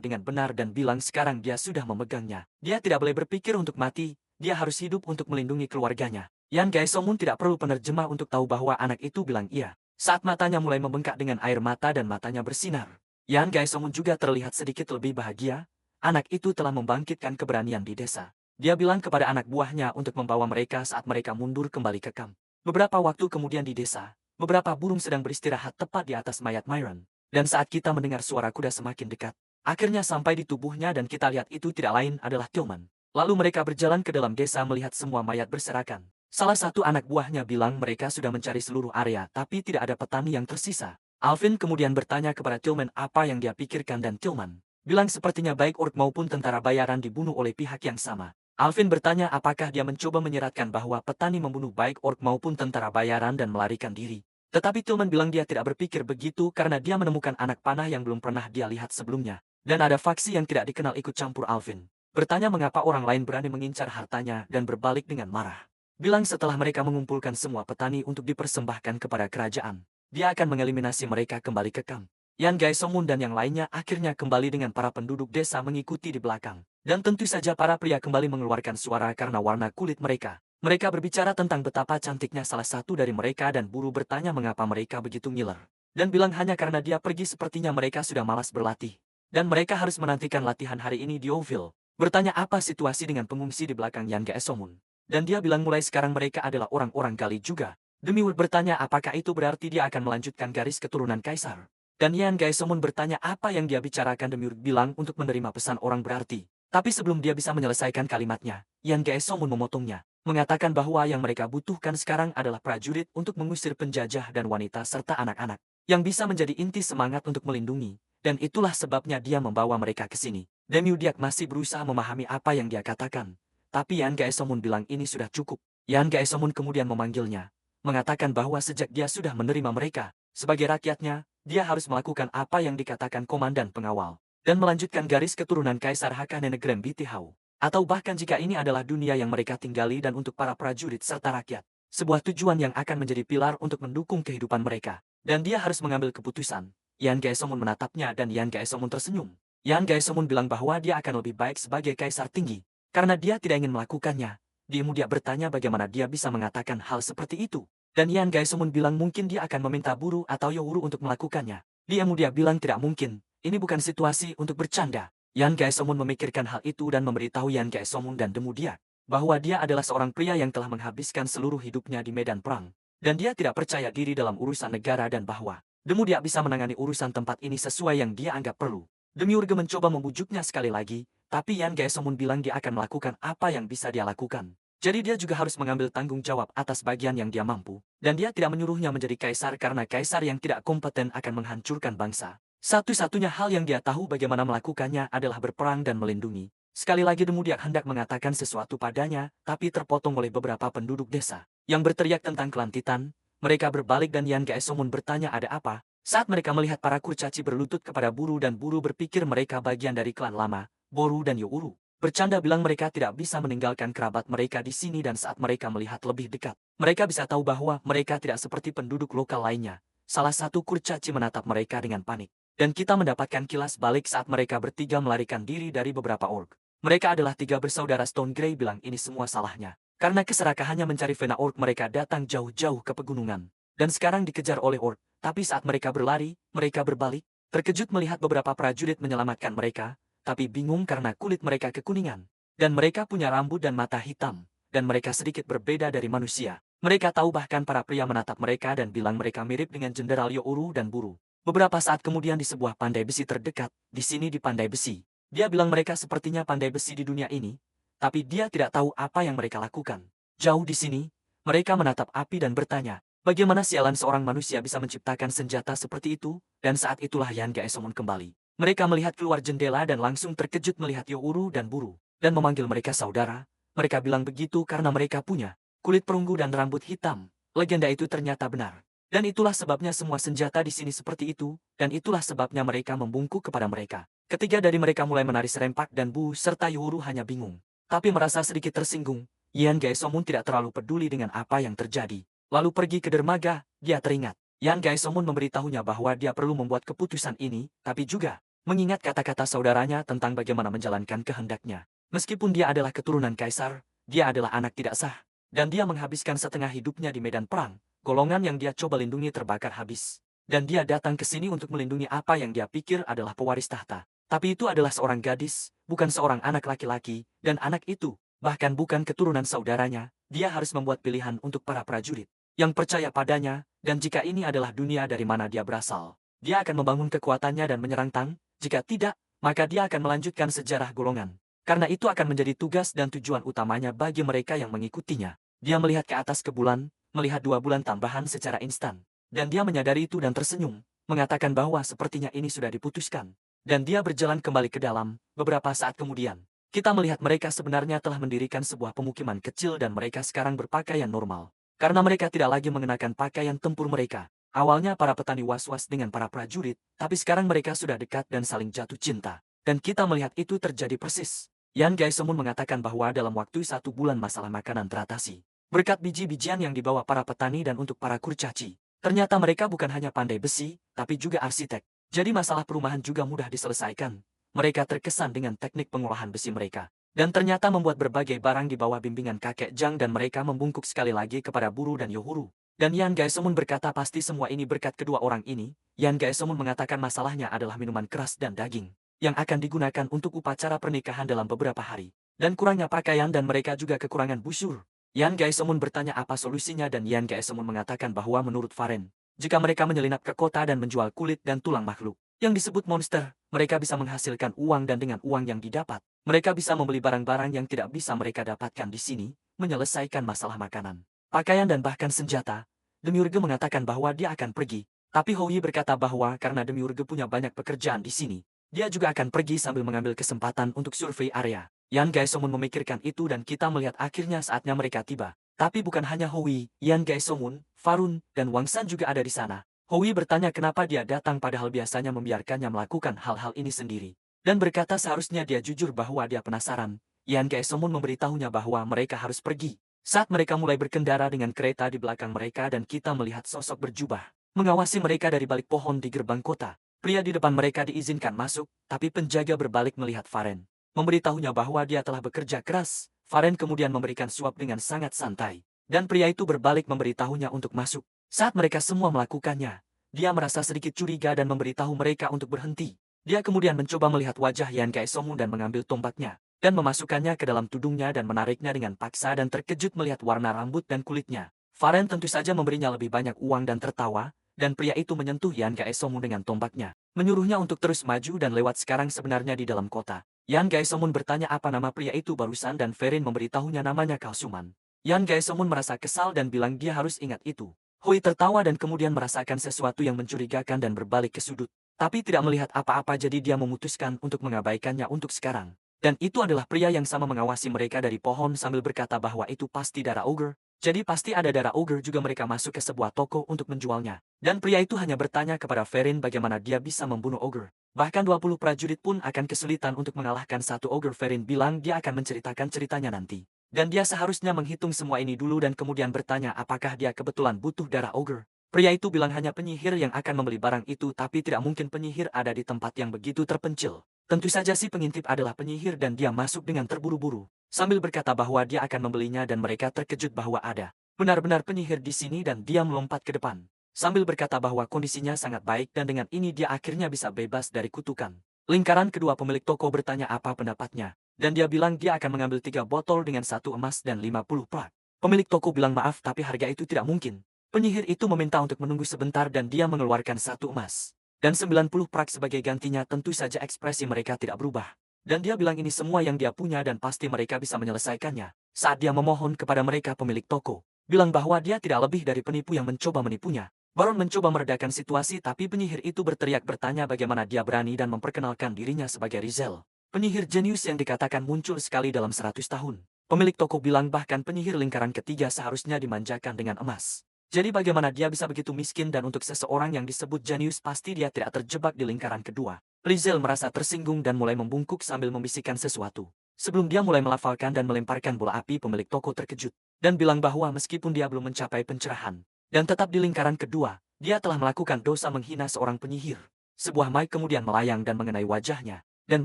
dengan benar dan bilang sekarang dia sudah memegangnya. Dia tidak boleh berpikir untuk mati, dia harus hidup untuk melindungi keluarganya. Yan Gaesomun tidak perlu penerjemah untuk tahu bahwa anak itu bilang iya. Saat matanya mulai membengkak dengan air mata dan matanya bersinar. Yan Gaesomun juga terlihat sedikit lebih bahagia. Anak itu telah membangkitkan keberanian di desa. Dia bilang kepada anak buahnya untuk membawa mereka saat mereka mundur kembali ke kamp. Beberapa waktu kemudian di desa, beberapa burung sedang beristirahat tepat di atas mayat Myron. Dan saat kita mendengar suara kuda semakin dekat, akhirnya sampai di tubuhnya dan kita lihat itu tidak lain adalah Tillman. Lalu mereka berjalan ke dalam desa melihat semua mayat berserakan. Salah satu anak buahnya bilang mereka sudah mencari seluruh area tapi tidak ada petani yang tersisa. Alvin kemudian bertanya kepada Tillman apa yang dia pikirkan dan Tillman bilang sepertinya baik orc maupun tentara bayaran dibunuh oleh pihak yang sama. Alvin bertanya apakah dia mencoba menyeratkan bahwa petani membunuh baik orc maupun tentara bayaran dan melarikan diri. Tetapi Tillman bilang dia tidak berpikir begitu karena dia menemukan anak panah yang belum pernah dia lihat sebelumnya. Dan ada faksi yang tidak dikenal ikut campur Alvin. Bertanya mengapa orang lain berani mengincar hartanya dan berbalik dengan marah. Bilang setelah mereka mengumpulkan semua petani untuk dipersembahkan kepada kerajaan, dia akan mengeliminasi mereka kembali ke kamp. Yan Gaesomun dan yang lainnya akhirnya kembali dengan para penduduk desa mengikuti di belakang. Dan tentu saja para pria kembali mengeluarkan suara karena warna kulit mereka. Mereka berbicara tentang betapa cantiknya salah satu dari mereka dan buru bertanya mengapa mereka begitu ngiler. Dan bilang hanya karena dia pergi sepertinya mereka sudah malas berlatih. Dan mereka harus menantikan latihan hari ini di Ouville. Bertanya apa situasi dengan pengungsi di belakang Yan Gaesomun. Dan dia bilang mulai sekarang mereka adalah orang-orang Gali juga. Demiurge bertanya apakah itu berarti dia akan melanjutkan garis keturunan kaisar. Dan Yan Gaesomun bertanya apa yang dia bicarakan. Demiurge bilang untuk menerima pesan orang berarti. Tapi sebelum dia bisa menyelesaikan kalimatnya, Yan Gaesomun memotongnya. Mengatakan bahwa yang mereka butuhkan sekarang adalah prajurit untuk mengusir penjajah dan wanita serta anak-anak. Yang bisa menjadi inti semangat untuk melindungi. Dan itulah sebabnya dia membawa mereka ke sini. Demiurge masih berusaha memahami apa yang dia katakan. Tapi Yan Gaesomun bilang ini sudah cukup. Yan Gaesomun kemudian memanggilnya. Mengatakan bahwa sejak dia sudah menerima mereka, sebagai rakyatnya, dia harus melakukan apa yang dikatakan komandan pengawal. Dan melanjutkan garis keturunan Kaisar Hakane Negrem Bitihau. Atau bahkan jika ini adalah dunia yang mereka tinggali dan untuk para prajurit serta rakyat. Sebuah tujuan yang akan menjadi pilar untuk mendukung kehidupan mereka. Dan dia harus mengambil keputusan. Yan Gaesomun menatapnya dan Yan Gaesomun tersenyum. Yan Gaesomun bilang bahwa dia akan lebih baik sebagai kaisar tinggi. Karena dia tidak ingin melakukannya. Dia bertanya bagaimana dia bisa mengatakan hal seperti itu. Dan Yan Gaesomun bilang mungkin dia akan meminta Buru atau Youru untuk melakukannya. Dia bilang tidak mungkin. Ini bukan situasi untuk bercanda. Yan Gaesomun memikirkan hal itu dan memberitahu Yan Gaesomun dan Demudiak bahwa dia adalah seorang pria yang telah menghabiskan seluruh hidupnya di medan perang. Dan dia tidak percaya diri dalam urusan negara dan bahwa Demudiak bisa menangani urusan tempat ini sesuai yang dia anggap perlu. Demiurge mencoba membujuknya sekali lagi, tapi Yan Gaesomun bilang dia akan melakukan apa yang bisa dia lakukan. Jadi dia juga harus mengambil tanggung jawab atas bagian yang dia mampu. Dan dia tidak menyuruhnya menjadi kaisar karena kaisar yang tidak kompeten akan menghancurkan bangsa. Satu-satunya hal yang dia tahu bagaimana melakukannya adalah berperang dan melindungi. Sekali lagi Demudiak hendak mengatakan sesuatu padanya, tapi terpotong oleh beberapa penduduk desa. Yang berteriak tentang kelantitan, mereka berbalik dan Yan Gaesomun bertanya ada apa. Saat mereka melihat para kurcaci berlutut kepada Buru dan Buru berpikir mereka bagian dari klan lama, Boru dan Youru. Bercanda bilang mereka tidak bisa meninggalkan kerabat mereka di sini dan saat mereka melihat lebih dekat, mereka bisa tahu bahwa mereka tidak seperti penduduk lokal lainnya. Salah satu kurcaci menatap mereka dengan panik. Dan kita mendapatkan kilas balik saat mereka bertiga melarikan diri dari beberapa orc. Mereka adalah tiga bersaudara Stone Grey bilang ini semua salahnya. Karena keserakahannya mencari Vena orc mereka datang jauh-jauh ke pegunungan. Dan sekarang dikejar oleh orc. Tapi saat mereka berlari, mereka berbalik. Terkejut melihat beberapa prajurit menyelamatkan mereka. Tapi bingung karena kulit mereka kekuningan. Dan mereka punya rambut dan mata hitam. Dan mereka sedikit berbeda dari manusia. Mereka tahu bahkan para pria menatap mereka dan bilang mereka mirip dengan Jenderal Youru dan Buru. Beberapa saat kemudian di sebuah pandai besi terdekat, di sini di pandai besi. Dia bilang mereka sepertinya pandai besi di dunia ini, tapi dia tidak tahu apa yang mereka lakukan. Jauh di sini, mereka menatap api dan bertanya, bagaimana sialan seorang manusia bisa menciptakan senjata seperti itu, dan saat itulah Yan Gaesomun kembali. Mereka melihat keluar jendela dan langsung terkejut melihat Youru dan Buru, dan memanggil mereka saudara. Mereka bilang begitu karena mereka punya kulit perunggu dan rambut hitam. Legenda itu ternyata benar. Dan itulah sebabnya semua senjata di sini seperti itu, dan itulah sebabnya mereka membungkuk kepada mereka. Ketiga dari mereka mulai menari serempak dan Bu serta Youru hanya bingung. Tapi merasa sedikit tersinggung, Yan Gaesomun tidak terlalu peduli dengan apa yang terjadi. Lalu pergi ke dermaga, dia teringat. Yan Gaesomun memberitahunya bahwa dia perlu membuat keputusan ini, tapi juga mengingat kata-kata saudaranya tentang bagaimana menjalankan kehendaknya. Meskipun dia adalah keturunan kaisar, dia adalah anak tidak sah, dan dia menghabiskan setengah hidupnya di medan perang. Golongan yang dia coba lindungi terbakar habis. Dan dia datang ke sini untuk melindungi apa yang dia pikir adalah pewaris tahta. Tapi itu adalah seorang gadis, bukan seorang anak laki-laki, dan anak itu, bahkan bukan keturunan saudaranya, dia harus membuat pilihan untuk para prajurit yang percaya padanya, dan jika ini adalah dunia dari mana dia berasal, dia akan membangun kekuatannya dan menyerang Tang, jika tidak, maka dia akan melanjutkan sejarah golongan. Karena itu akan menjadi tugas dan tujuan utamanya bagi mereka yang mengikutinya. Dia melihat ke atas ke bulan, melihat 2 bulan tambahan secara instan. Dan dia menyadari itu dan tersenyum, mengatakan bahwa sepertinya ini sudah diputuskan. Dan dia berjalan kembali ke dalam, beberapa saat kemudian. Kita melihat mereka sebenarnya telah mendirikan sebuah pemukiman kecil dan mereka sekarang berpakaian normal. Karena mereka tidak lagi mengenakan pakaian tempur mereka. Awalnya para petani was-was dengan para prajurit, tapi sekarang mereka sudah dekat dan saling jatuh cinta. Dan kita melihat itu terjadi persis. Yan Gaesomun mengatakan bahwa dalam waktu 1 bulan masalah makanan teratasi. Berkat biji-bijian yang dibawa para petani dan untuk para kurcaci. Ternyata mereka bukan hanya pandai besi, tapi juga arsitek. Jadi masalah perumahan juga mudah diselesaikan. Mereka terkesan dengan teknik pengolahan besi mereka. Dan ternyata membuat berbagai barang di bawah bimbingan kakek Zhang dan mereka membungkuk sekali lagi kepada Buru dan Yohuru. Dan Yan Gaesomun berkata pasti semua ini berkat kedua orang ini. Yan Gaesomun mengatakan masalahnya adalah minuman keras dan daging yang akan digunakan untuk upacara pernikahan dalam beberapa hari. Dan kurangnya pakaian dan mereka juga kekurangan busur. Yan Gaesomun bertanya apa solusinya dan Yan Gaesomun mengatakan bahwa menurut Faren, jika mereka menyelinap ke kota dan menjual kulit dan tulang makhluk yang disebut monster, mereka bisa menghasilkan uang dan dengan uang yang didapat, mereka bisa membeli barang-barang yang tidak bisa mereka dapatkan di sini, menyelesaikan masalah makanan, pakaian dan bahkan senjata. Demiurge mengatakan bahwa dia akan pergi, tapi Houyi berkata bahwa karena Demiurge punya banyak pekerjaan di sini, dia juga akan pergi sambil mengambil kesempatan untuk survei area. Yan Gaesomun memikirkan itu dan kita melihat akhirnya saatnya mereka tiba. Tapi bukan hanya Houyi, Yan Gaesomun, Farun, dan Wang San juga ada di sana. Houyi bertanya kenapa dia datang padahal biasanya membiarkannya melakukan hal-hal ini sendiri. Dan berkata seharusnya dia jujur bahwa dia penasaran. Yan Gaesomun memberitahunya bahwa mereka harus pergi. Saat mereka mulai berkendara dengan kereta di belakang mereka dan kita melihat sosok berjubah mengawasi mereka dari balik pohon di gerbang kota. Pria di depan mereka diizinkan masuk, tapi penjaga berbalik melihat Faren. Memberitahunya bahwa dia telah bekerja keras. Faren kemudian memberikan suap dengan sangat santai. Dan pria itu berbalik memberitahunya untuk masuk. Saat mereka semua melakukannya, dia merasa sedikit curiga dan memberitahu mereka untuk berhenti. Dia kemudian mencoba melihat wajah Yan Gaesomun dan mengambil tombaknya. Dan memasukkannya ke dalam tudungnya dan menariknya dengan paksa dan terkejut melihat warna rambut dan kulitnya. Faren tentu saja memberinya lebih banyak uang dan tertawa. Dan pria itu menyentuh Yan Gaesomun dengan tombaknya, menyuruhnya untuk terus maju dan lewat sekarang sebenarnya di dalam kota. Yan Gaesomun bertanya apa nama pria itu barusan dan Ferin memberitahunya namanya Kalsuman. Yan Gaesomun merasa kesal dan bilang dia harus ingat itu. Hui tertawa dan kemudian merasakan sesuatu yang mencurigakan dan berbalik ke sudut. Tapi tidak melihat apa-apa jadi dia memutuskan untuk mengabaikannya untuk sekarang. Dan itu adalah pria yang sama mengawasi mereka dari pohon sambil berkata bahwa itu pasti darah ogre. Jadi pasti ada darah ogre juga mereka masuk ke sebuah toko untuk menjualnya. Dan pria itu hanya bertanya kepada Ferin bagaimana dia bisa membunuh ogre. Bahkan 20 prajurit pun akan kesulitan untuk mengalahkan satu ogre. Ferin bilang dia akan menceritakan ceritanya nanti. Dan dia seharusnya menghitung semua ini dulu dan kemudian bertanya apakah dia kebetulan butuh darah ogre. Pria itu bilang hanya penyihir yang akan membeli barang itu tapi tidak mungkin penyihir ada di tempat yang begitu terpencil. Tentu saja si pengintip adalah penyihir dan dia masuk dengan terburu-buru. Sambil berkata bahwa dia akan membelinya dan mereka terkejut bahwa ada benar-benar penyihir di sini dan dia melompat ke depan. Sambil berkata bahwa kondisinya sangat baik dan dengan ini dia akhirnya bisa bebas dari kutukan. Lingkaran kedua pemilik toko bertanya apa pendapatnya. Dan dia bilang dia akan mengambil 3 botol dengan 1 emas dan 50 prak. Pemilik toko bilang maaf tapi harga itu tidak mungkin. Penyihir itu meminta untuk menunggu sebentar dan dia mengeluarkan 1 emas. Dan 90 prak sebagai gantinya tentu saja ekspresi mereka tidak berubah. Dan dia bilang ini semua yang dia punya dan pasti mereka bisa menyelesaikannya. Saat dia memohon kepada mereka pemilik toko, bilang bahwa dia tidak lebih dari penipu yang mencoba menipunya. Baron mencoba meredakan situasi tapi penyihir itu berteriak bertanya bagaimana dia berani dan memperkenalkan dirinya sebagai Rizel. Penyihir jenius yang dikatakan muncul sekali dalam 100 tahun. Pemilik toko bilang bahkan penyihir lingkaran ketiga seharusnya dimanjakan dengan emas. Jadi bagaimana dia bisa begitu miskin dan untuk seseorang yang disebut jenius pasti dia tidak terjebak di lingkaran kedua. Rizel merasa tersinggung dan mulai membungkuk sambil membisikkan sesuatu. Sebelum dia mulai melafalkan dan melemparkan bola api pemilik toko terkejut. Dan bilang bahwa meskipun dia belum mencapai pencerahan. Dan tetap di lingkaran kedua, dia telah melakukan dosa menghina seorang penyihir. Sebuah mic kemudian melayang dan mengenai wajahnya. Dan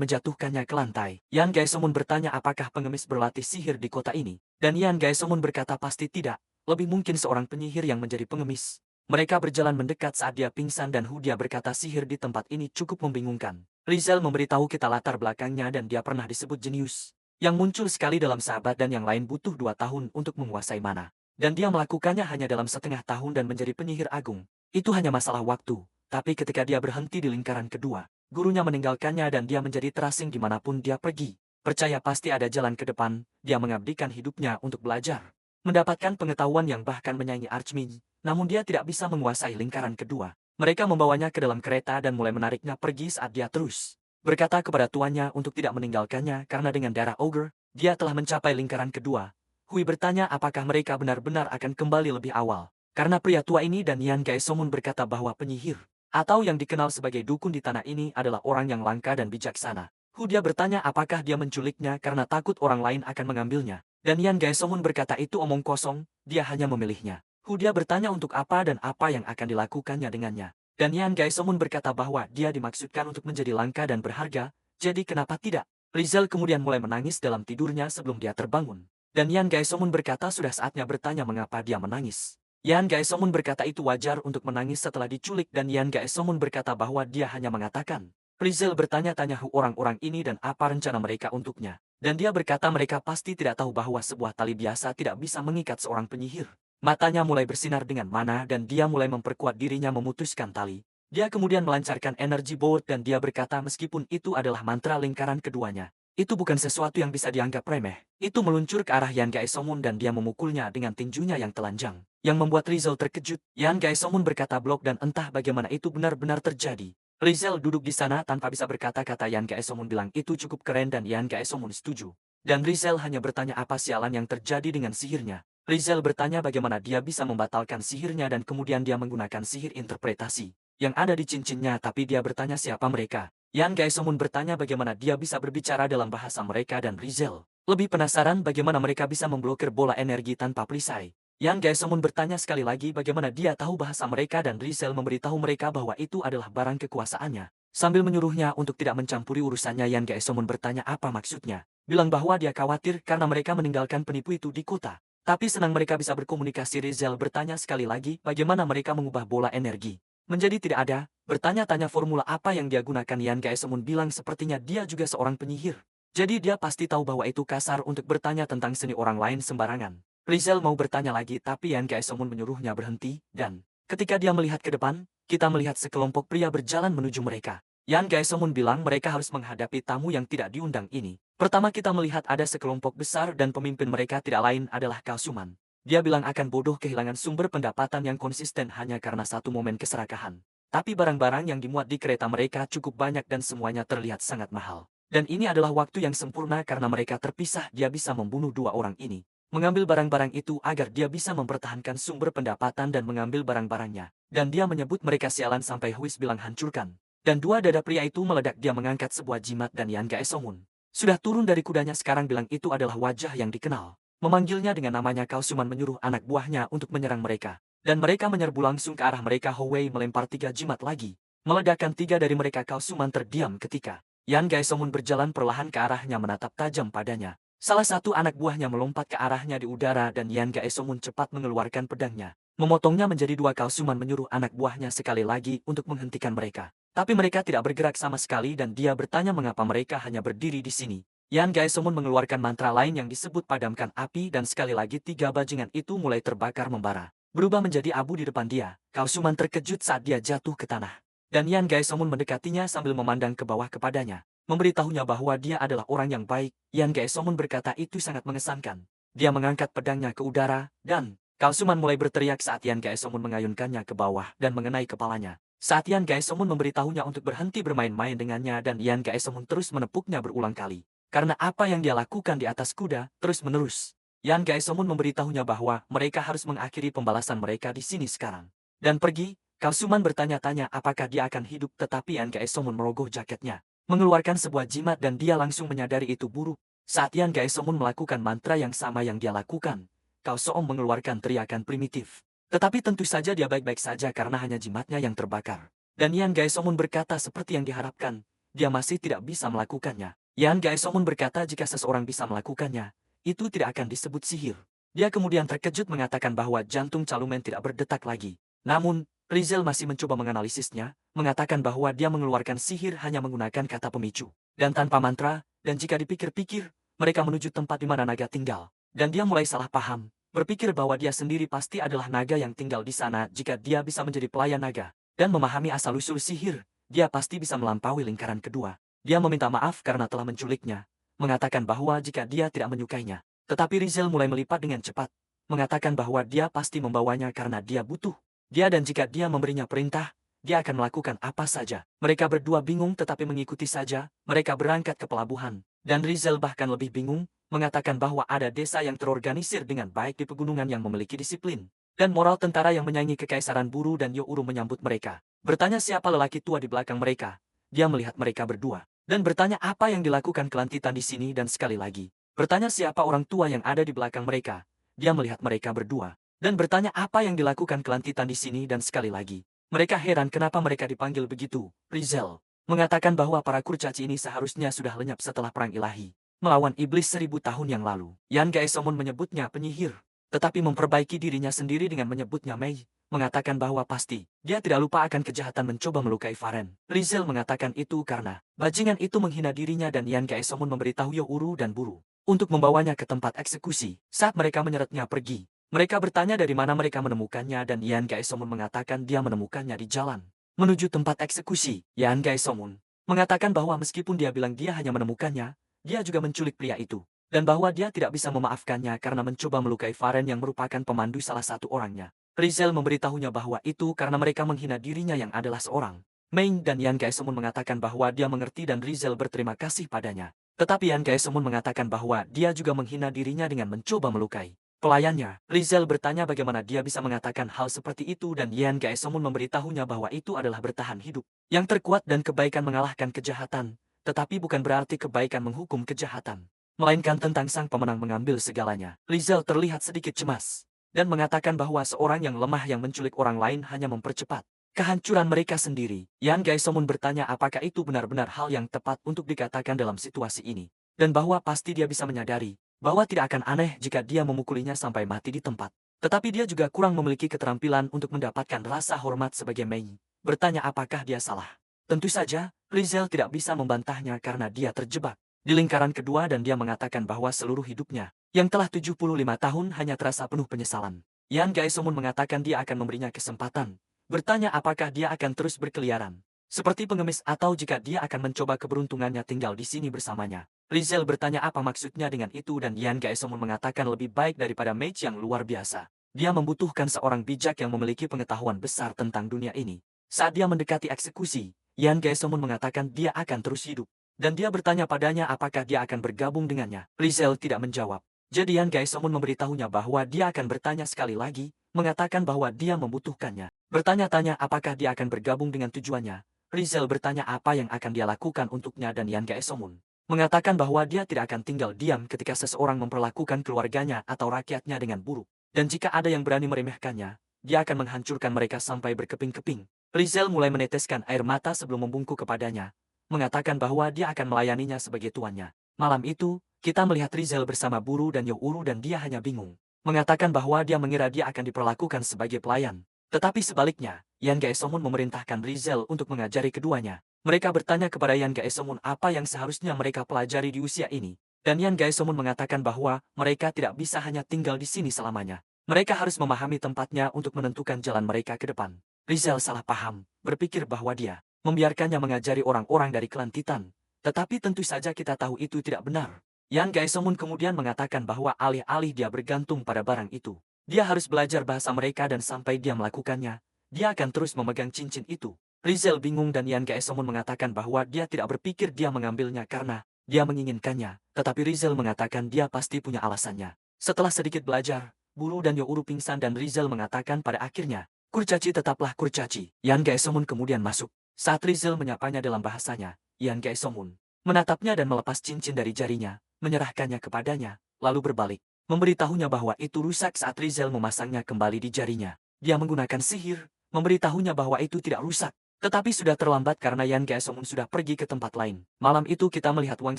menjatuhkannya ke lantai. Yan Gaesomun bertanya apakah pengemis berlatih sihir di kota ini. Dan Yan Gaesomun berkata pasti tidak. Lebih mungkin seorang penyihir yang menjadi pengemis. Mereka berjalan mendekat saat dia pingsan dan Hudia berkata sihir di tempat ini cukup membingungkan. Rizel memberitahu kita latar belakangnya dan dia pernah disebut jenius. Yang muncul sekali dalam sahabat dan yang lain butuh 2 tahun untuk menguasai mana. Dan dia melakukannya hanya dalam setengah tahun dan menjadi penyihir agung. Itu hanya masalah waktu. Tapi ketika dia berhenti di lingkaran kedua, gurunya meninggalkannya dan dia menjadi terasing dimanapun dia pergi. percaya pasti ada jalan ke depan, dia mengabdikan hidupnya untuk belajar. Mendapatkan pengetahuan yang bahkan menyaingi Archmin, namun dia tidak bisa menguasai lingkaran kedua. Mereka membawanya ke dalam kereta dan mulai menariknya pergi saat dia terus berkata kepada tuannya untuk tidak meninggalkannya karena dengan darah ogre, dia telah mencapai lingkaran kedua. Hui bertanya apakah mereka benar-benar akan kembali lebih awal. Karena pria tua ini dan Yan Gaesomun berkata bahwa penyihir, atau yang dikenal sebagai dukun di tanah ini adalah orang yang langka dan bijaksana. Dia bertanya apakah dia menculiknya karena takut orang lain akan mengambilnya. Dan Yan Gaesomun berkata itu omong kosong, dia hanya memilihnya. Dia bertanya untuk apa dan apa yang akan dilakukannya dengannya. Dan Yan Gaesomun berkata bahwa dia dimaksudkan untuk menjadi langka dan berharga, jadi kenapa tidak? Rizal kemudian mulai menangis dalam tidurnya sebelum dia terbangun. Dan Yan Gaesomun berkata sudah saatnya bertanya mengapa dia menangis. Yan Gaesomun berkata itu wajar untuk menangis setelah diculik dan Yan Gaesomun berkata bahwa dia hanya mengatakan. Rizal bertanya-tanya orang-orang ini dan apa rencana mereka untuknya. Dan dia berkata mereka pasti tidak tahu bahwa sebuah tali biasa tidak bisa mengikat seorang penyihir. Matanya mulai bersinar dengan mana dan dia mulai memperkuat dirinya memutuskan tali. Dia kemudian melancarkan energi bolt dan dia berkata meskipun itu adalah mantra lingkaran keduanya. Itu bukan sesuatu yang bisa dianggap remeh. Itu meluncur ke arah Yan Gaesomun dan dia memukulnya dengan tinjunya yang telanjang. Yang membuat Rizal terkejut. Yan Gaesomun berkata blok dan entah bagaimana itu benar-benar terjadi. Rizal duduk di sana tanpa bisa berkata-kata. Yan Gaesomun bilang itu cukup keren dan Yan Gaesomun setuju. Dan Rizal hanya bertanya apa sialan yang terjadi dengan sihirnya. Rizal bertanya bagaimana dia bisa membatalkan sihirnya dan kemudian dia menggunakan sihir interpretasi yang ada di cincinnya tapi dia bertanya siapa mereka. Yan Gaesomun bertanya bagaimana dia bisa berbicara dalam bahasa mereka dan Rizal lebih penasaran bagaimana mereka bisa memblokir bola energi tanpa perisai. Yan Gaesomun bertanya sekali lagi bagaimana dia tahu bahasa mereka dan Rizal memberitahu mereka bahwa itu adalah barang kekuasaannya. Sambil menyuruhnya untuk tidak mencampuri urusannya Yan Gaesomun bertanya apa maksudnya. Bilang bahwa dia khawatir karena mereka meninggalkan penipu itu di kota. Tapi senang mereka bisa berkomunikasi. Rizal bertanya sekali lagi bagaimana mereka mengubah bola energi menjadi tidak ada. Bertanya-tanya formula apa yang dia gunakan. Yan Gaesomun bilang sepertinya dia juga seorang penyihir. Jadi dia pasti tahu bahwa itu kasar untuk bertanya tentang seni orang lain sembarangan. Rizal mau bertanya lagi tapi Yan Gaesomun menyuruhnya berhenti dan ketika dia melihat ke depan, kita melihat sekelompok pria berjalan menuju mereka. Yan Gaesomun bilang mereka harus menghadapi tamu yang tidak diundang ini. Pertama kita melihat ada sekelompok besar dan pemimpin mereka tidak lain adalah Kausuman. Dia bilang akan bodoh kehilangan sumber pendapatan yang konsisten hanya karena satu momen keserakahan. Tapi barang-barang yang dimuat di kereta mereka cukup banyak dan semuanya terlihat sangat mahal. Dan ini adalah waktu yang sempurna karena mereka terpisah. Dia bisa membunuh dua orang ini. Mengambil barang-barang itu agar dia bisa mempertahankan sumber pendapatan dan mengambil barang-barangnya. Dan dia menyebut mereka sialan sampai Huis bilang hancurkan. Dan dua dada pria itu meledak. Dia mengangkat sebuah jimat dan Yan Gaesomun sudah turun dari kudanya sekarang bilang itu adalah wajah yang dikenal. Memanggilnya dengan namanya. Kausuman menyuruh anak buahnya untuk menyerang mereka. Dan mereka menyerbu langsung ke arah mereka. Howei melempar 3 jimat lagi. Meledakkan 3 dari mereka. Kausuman terdiam ketika Yan Gaesomun berjalan perlahan ke arahnya menatap tajam padanya. Salah satu anak buahnya melompat ke arahnya di udara dan Yan Gaesomun cepat mengeluarkan pedangnya. Memotongnya menjadi 2. Kausuman menyuruh anak buahnya sekali lagi untuk menghentikan mereka. Tapi mereka tidak bergerak sama sekali dan dia bertanya mengapa mereka hanya berdiri di sini. Yan Gaesomun mengeluarkan mantra lain yang disebut padamkan api dan sekali lagi 3 bajingan itu mulai terbakar membara. Berubah menjadi abu di depan dia. Kausuman terkejut saat dia jatuh ke tanah. Dan Yan Gaesomun mendekatinya sambil memandang ke bawah kepadanya. Memberitahunya bahwa dia adalah orang yang baik. Yan Gaesomun berkata itu sangat mengesankan. Dia mengangkat pedangnya ke udara dan Kausuman mulai berteriak saat Yan Gaesomun mengayunkannya ke bawah dan mengenai kepalanya. Saat Yan Gaesomun memberitahunya untuk berhenti bermain-main dengannya dan Yan Gaesomun terus menepuknya berulang kali. Karena apa yang dia lakukan di atas kuda, terus-menerus. Yan Gaesomun memberitahunya bahwa mereka harus mengakhiri pembalasan mereka di sini sekarang. Dan pergi, Kausuman bertanya-tanya apakah dia akan hidup tetapi Yan Gaesomun merogoh jaketnya. Mengeluarkan sebuah jimat dan dia langsung menyadari itu buruk. Saat Yan Gaesomun melakukan mantra yang sama yang dia lakukan, Kausuman mengeluarkan teriakan primitif. Tetapi tentu saja dia baik-baik saja karena hanya jimatnya yang terbakar. Dan Yan Gaesomun berkata seperti yang diharapkan, dia masih tidak bisa melakukannya. Yan Gaesomun berkata jika seseorang bisa melakukannya, itu tidak akan disebut sihir. Dia kemudian terkejut mengatakan bahwa jantung Calumen tidak berdetak lagi. Namun, Rizal masih mencoba menganalisisnya, mengatakan bahwa dia mengeluarkan sihir hanya menggunakan kata pemicu. Dan tanpa mantra, dan jika dipikir-pikir, mereka menuju tempat di mana naga tinggal. Dan dia mulai salah paham. Berpikir bahwa dia sendiri pasti adalah naga yang tinggal di sana. Jika dia bisa menjadi pelayan naga dan memahami asal-usul sihir, dia pasti bisa melampaui lingkaran kedua. Dia meminta maaf karena telah menculiknya. mengatakan bahwa jika dia tidak menyukainya. Tetapi Rizal mulai melipat dengan cepat, mengatakan bahwa dia pasti membawanya karena dia butuh dia dan jika dia memberinya perintah, dia akan melakukan apa saja. Mereka berdua bingung tetapi mengikuti saja, mereka berangkat ke pelabuhan. Dan Rizal bahkan lebih bingung, mengatakan bahwa ada desa yang terorganisir dengan baik di pegunungan yang memiliki disiplin dan moral tentara yang menyaingi kekaisaran Buru dan Youru menyambut mereka. Bertanya siapa lelaki tua di belakang mereka. Dia melihat mereka berdua. Dan bertanya apa yang dilakukan kelantitan di sini dan sekali lagi. Bertanya siapa orang tua yang ada di belakang mereka. Dia melihat mereka berdua. Dan bertanya apa yang dilakukan kelantitan di sini dan sekali lagi. Mereka heran kenapa mereka dipanggil begitu. Rizal mengatakan bahwa para kurcaci ini seharusnya sudah lenyap setelah perang ilahi melawan iblis 1000 tahun yang lalu. Yan Gaesomun menyebutnya penyihir, tetapi memperbaiki dirinya sendiri dengan menyebutnya Mei, mengatakan bahwa pasti dia tidak lupa akan kejahatan mencoba melukai Faren. Rizal mengatakan itu karena bajingan itu menghina dirinya dan Yan Gaesomun memberitahu Youru dan Buru untuk membawanya ke tempat eksekusi. Saat mereka menyeretnya pergi, mereka bertanya dari mana mereka menemukannya dan Yan Gaesomun mengatakan dia menemukannya di jalan menuju tempat eksekusi. Yan Gaesomun mengatakan bahwa meskipun dia bilang dia hanya menemukannya, dia juga menculik pria itu. Dan bahwa dia tidak bisa memaafkannya karena mencoba melukai Faren yang merupakan pemandu salah satu orangnya. Rizal memberitahunya bahwa itu karena mereka menghina dirinya yang adalah seorang Mei dan Yan Gaesomun mengatakan bahwa dia mengerti dan Rizal berterima kasih padanya. Tetapi Yan Gaesomun mengatakan bahwa dia juga menghina dirinya dengan mencoba melukai pelayannya. Rizal bertanya bagaimana dia bisa mengatakan hal seperti itu dan Yan Gaesomun memberitahunya bahwa itu adalah bertahan hidup yang terkuat dan kebaikan mengalahkan kejahatan, tetapi bukan berarti kebaikan menghukum kejahatan, melainkan tentang sang pemenang mengambil segalanya. Rizal terlihat sedikit cemas dan mengatakan bahwa seorang yang lemah yang menculik orang lain hanya mempercepat kehancuran mereka sendiri. Yan Gaesomun bertanya apakah itu benar-benar hal yang tepat untuk dikatakan dalam situasi ini, dan bahwa pasti dia bisa menyadari bahwa tidak akan aneh jika dia memukulinya sampai mati di tempat. Tetapi dia juga kurang memiliki keterampilan untuk mendapatkan rasa hormat sebagai Mei. Bertanya apakah dia salah. Tentu saja, Rizal tidak bisa membantahnya karena dia terjebak di lingkaran kedua dan dia mengatakan bahwa seluruh hidupnya, yang telah 75 tahun hanya terasa penuh penyesalan. Yan Gaesomun mengatakan dia akan memberinya kesempatan. Bertanya apakah dia akan terus berkeliaran seperti pengemis atau jika dia akan mencoba keberuntungannya tinggal di sini bersamanya. Rizal bertanya apa maksudnya dengan itu dan Yan Gaesomun mengatakan lebih baik daripada mage yang luar biasa. Dia membutuhkan seorang bijak yang memiliki pengetahuan besar tentang dunia ini. Saat dia mendekati eksekusi, Yan Gaesomun mengatakan dia akan terus hidup. Dan dia bertanya padanya apakah dia akan bergabung dengannya. Rizal tidak menjawab. Jadi Yan Gaesomun memberitahunya bahwa dia akan bertanya sekali lagi, mengatakan bahwa dia membutuhkannya. Bertanya-tanya apakah dia akan bergabung dengan tujuannya. Rizal bertanya apa yang akan dia lakukan untuknya dan Yan Gaesomun mengatakan bahwa dia tidak akan tinggal diam ketika seseorang memperlakukan keluarganya atau rakyatnya dengan buruk. Dan jika ada yang berani meremehkannya, dia akan menghancurkan mereka sampai berkeping-keping. Rizal mulai meneteskan air mata sebelum membungkuk kepadanya, mengatakan bahwa dia akan melayaninya sebagai tuannya. Malam itu, kita melihat Rizal bersama Buru dan Youru dan dia hanya bingung, mengatakan bahwa dia mengira dia akan diperlakukan sebagai pelayan. Tetapi sebaliknya, Yan Gaesomun memerintahkan Rizal untuk mengajari keduanya. Mereka bertanya kepada Yan Gaesomun apa yang seharusnya mereka pelajari di usia ini. Dan Yan Gaesomun mengatakan bahwa mereka tidak bisa hanya tinggal di sini selamanya. Mereka harus memahami tempatnya untuk menentukan jalan mereka ke depan. Rizal salah paham, berpikir bahwa dia membiarkannya mengajari orang-orang dari klan Titan. Tetapi tentu saja kita tahu itu tidak benar. Yan Gaesomun kemudian mengatakan bahwa alih-alih dia bergantung pada barang itu, dia harus belajar bahasa mereka dan sampai dia melakukannya, dia akan terus memegang cincin itu. Rizal bingung dan Yan Gaesomun mengatakan bahwa dia tidak berpikir dia mengambilnya karena dia menginginkannya. Tetapi Rizal mengatakan dia pasti punya alasannya. Setelah sedikit belajar, Buru dan Youru pingsan dan Rizal mengatakan pada akhirnya, kurcaci tetaplah kurcaci. Yan Gaesomun kemudian masuk. Saat Rizal menyapanya dalam bahasanya, Yan Gaesomun menatapnya dan melepas cincin dari jarinya, menyerahkannya kepadanya, lalu berbalik, memberitahunya bahwa itu rusak saat Rizal memasangnya kembali di jarinya. Dia menggunakan sihir, memberitahunya bahwa itu tidak rusak. Tetapi sudah terlambat karena Yan Gaesomun sudah pergi ke tempat lain. Malam itu kita melihat Wang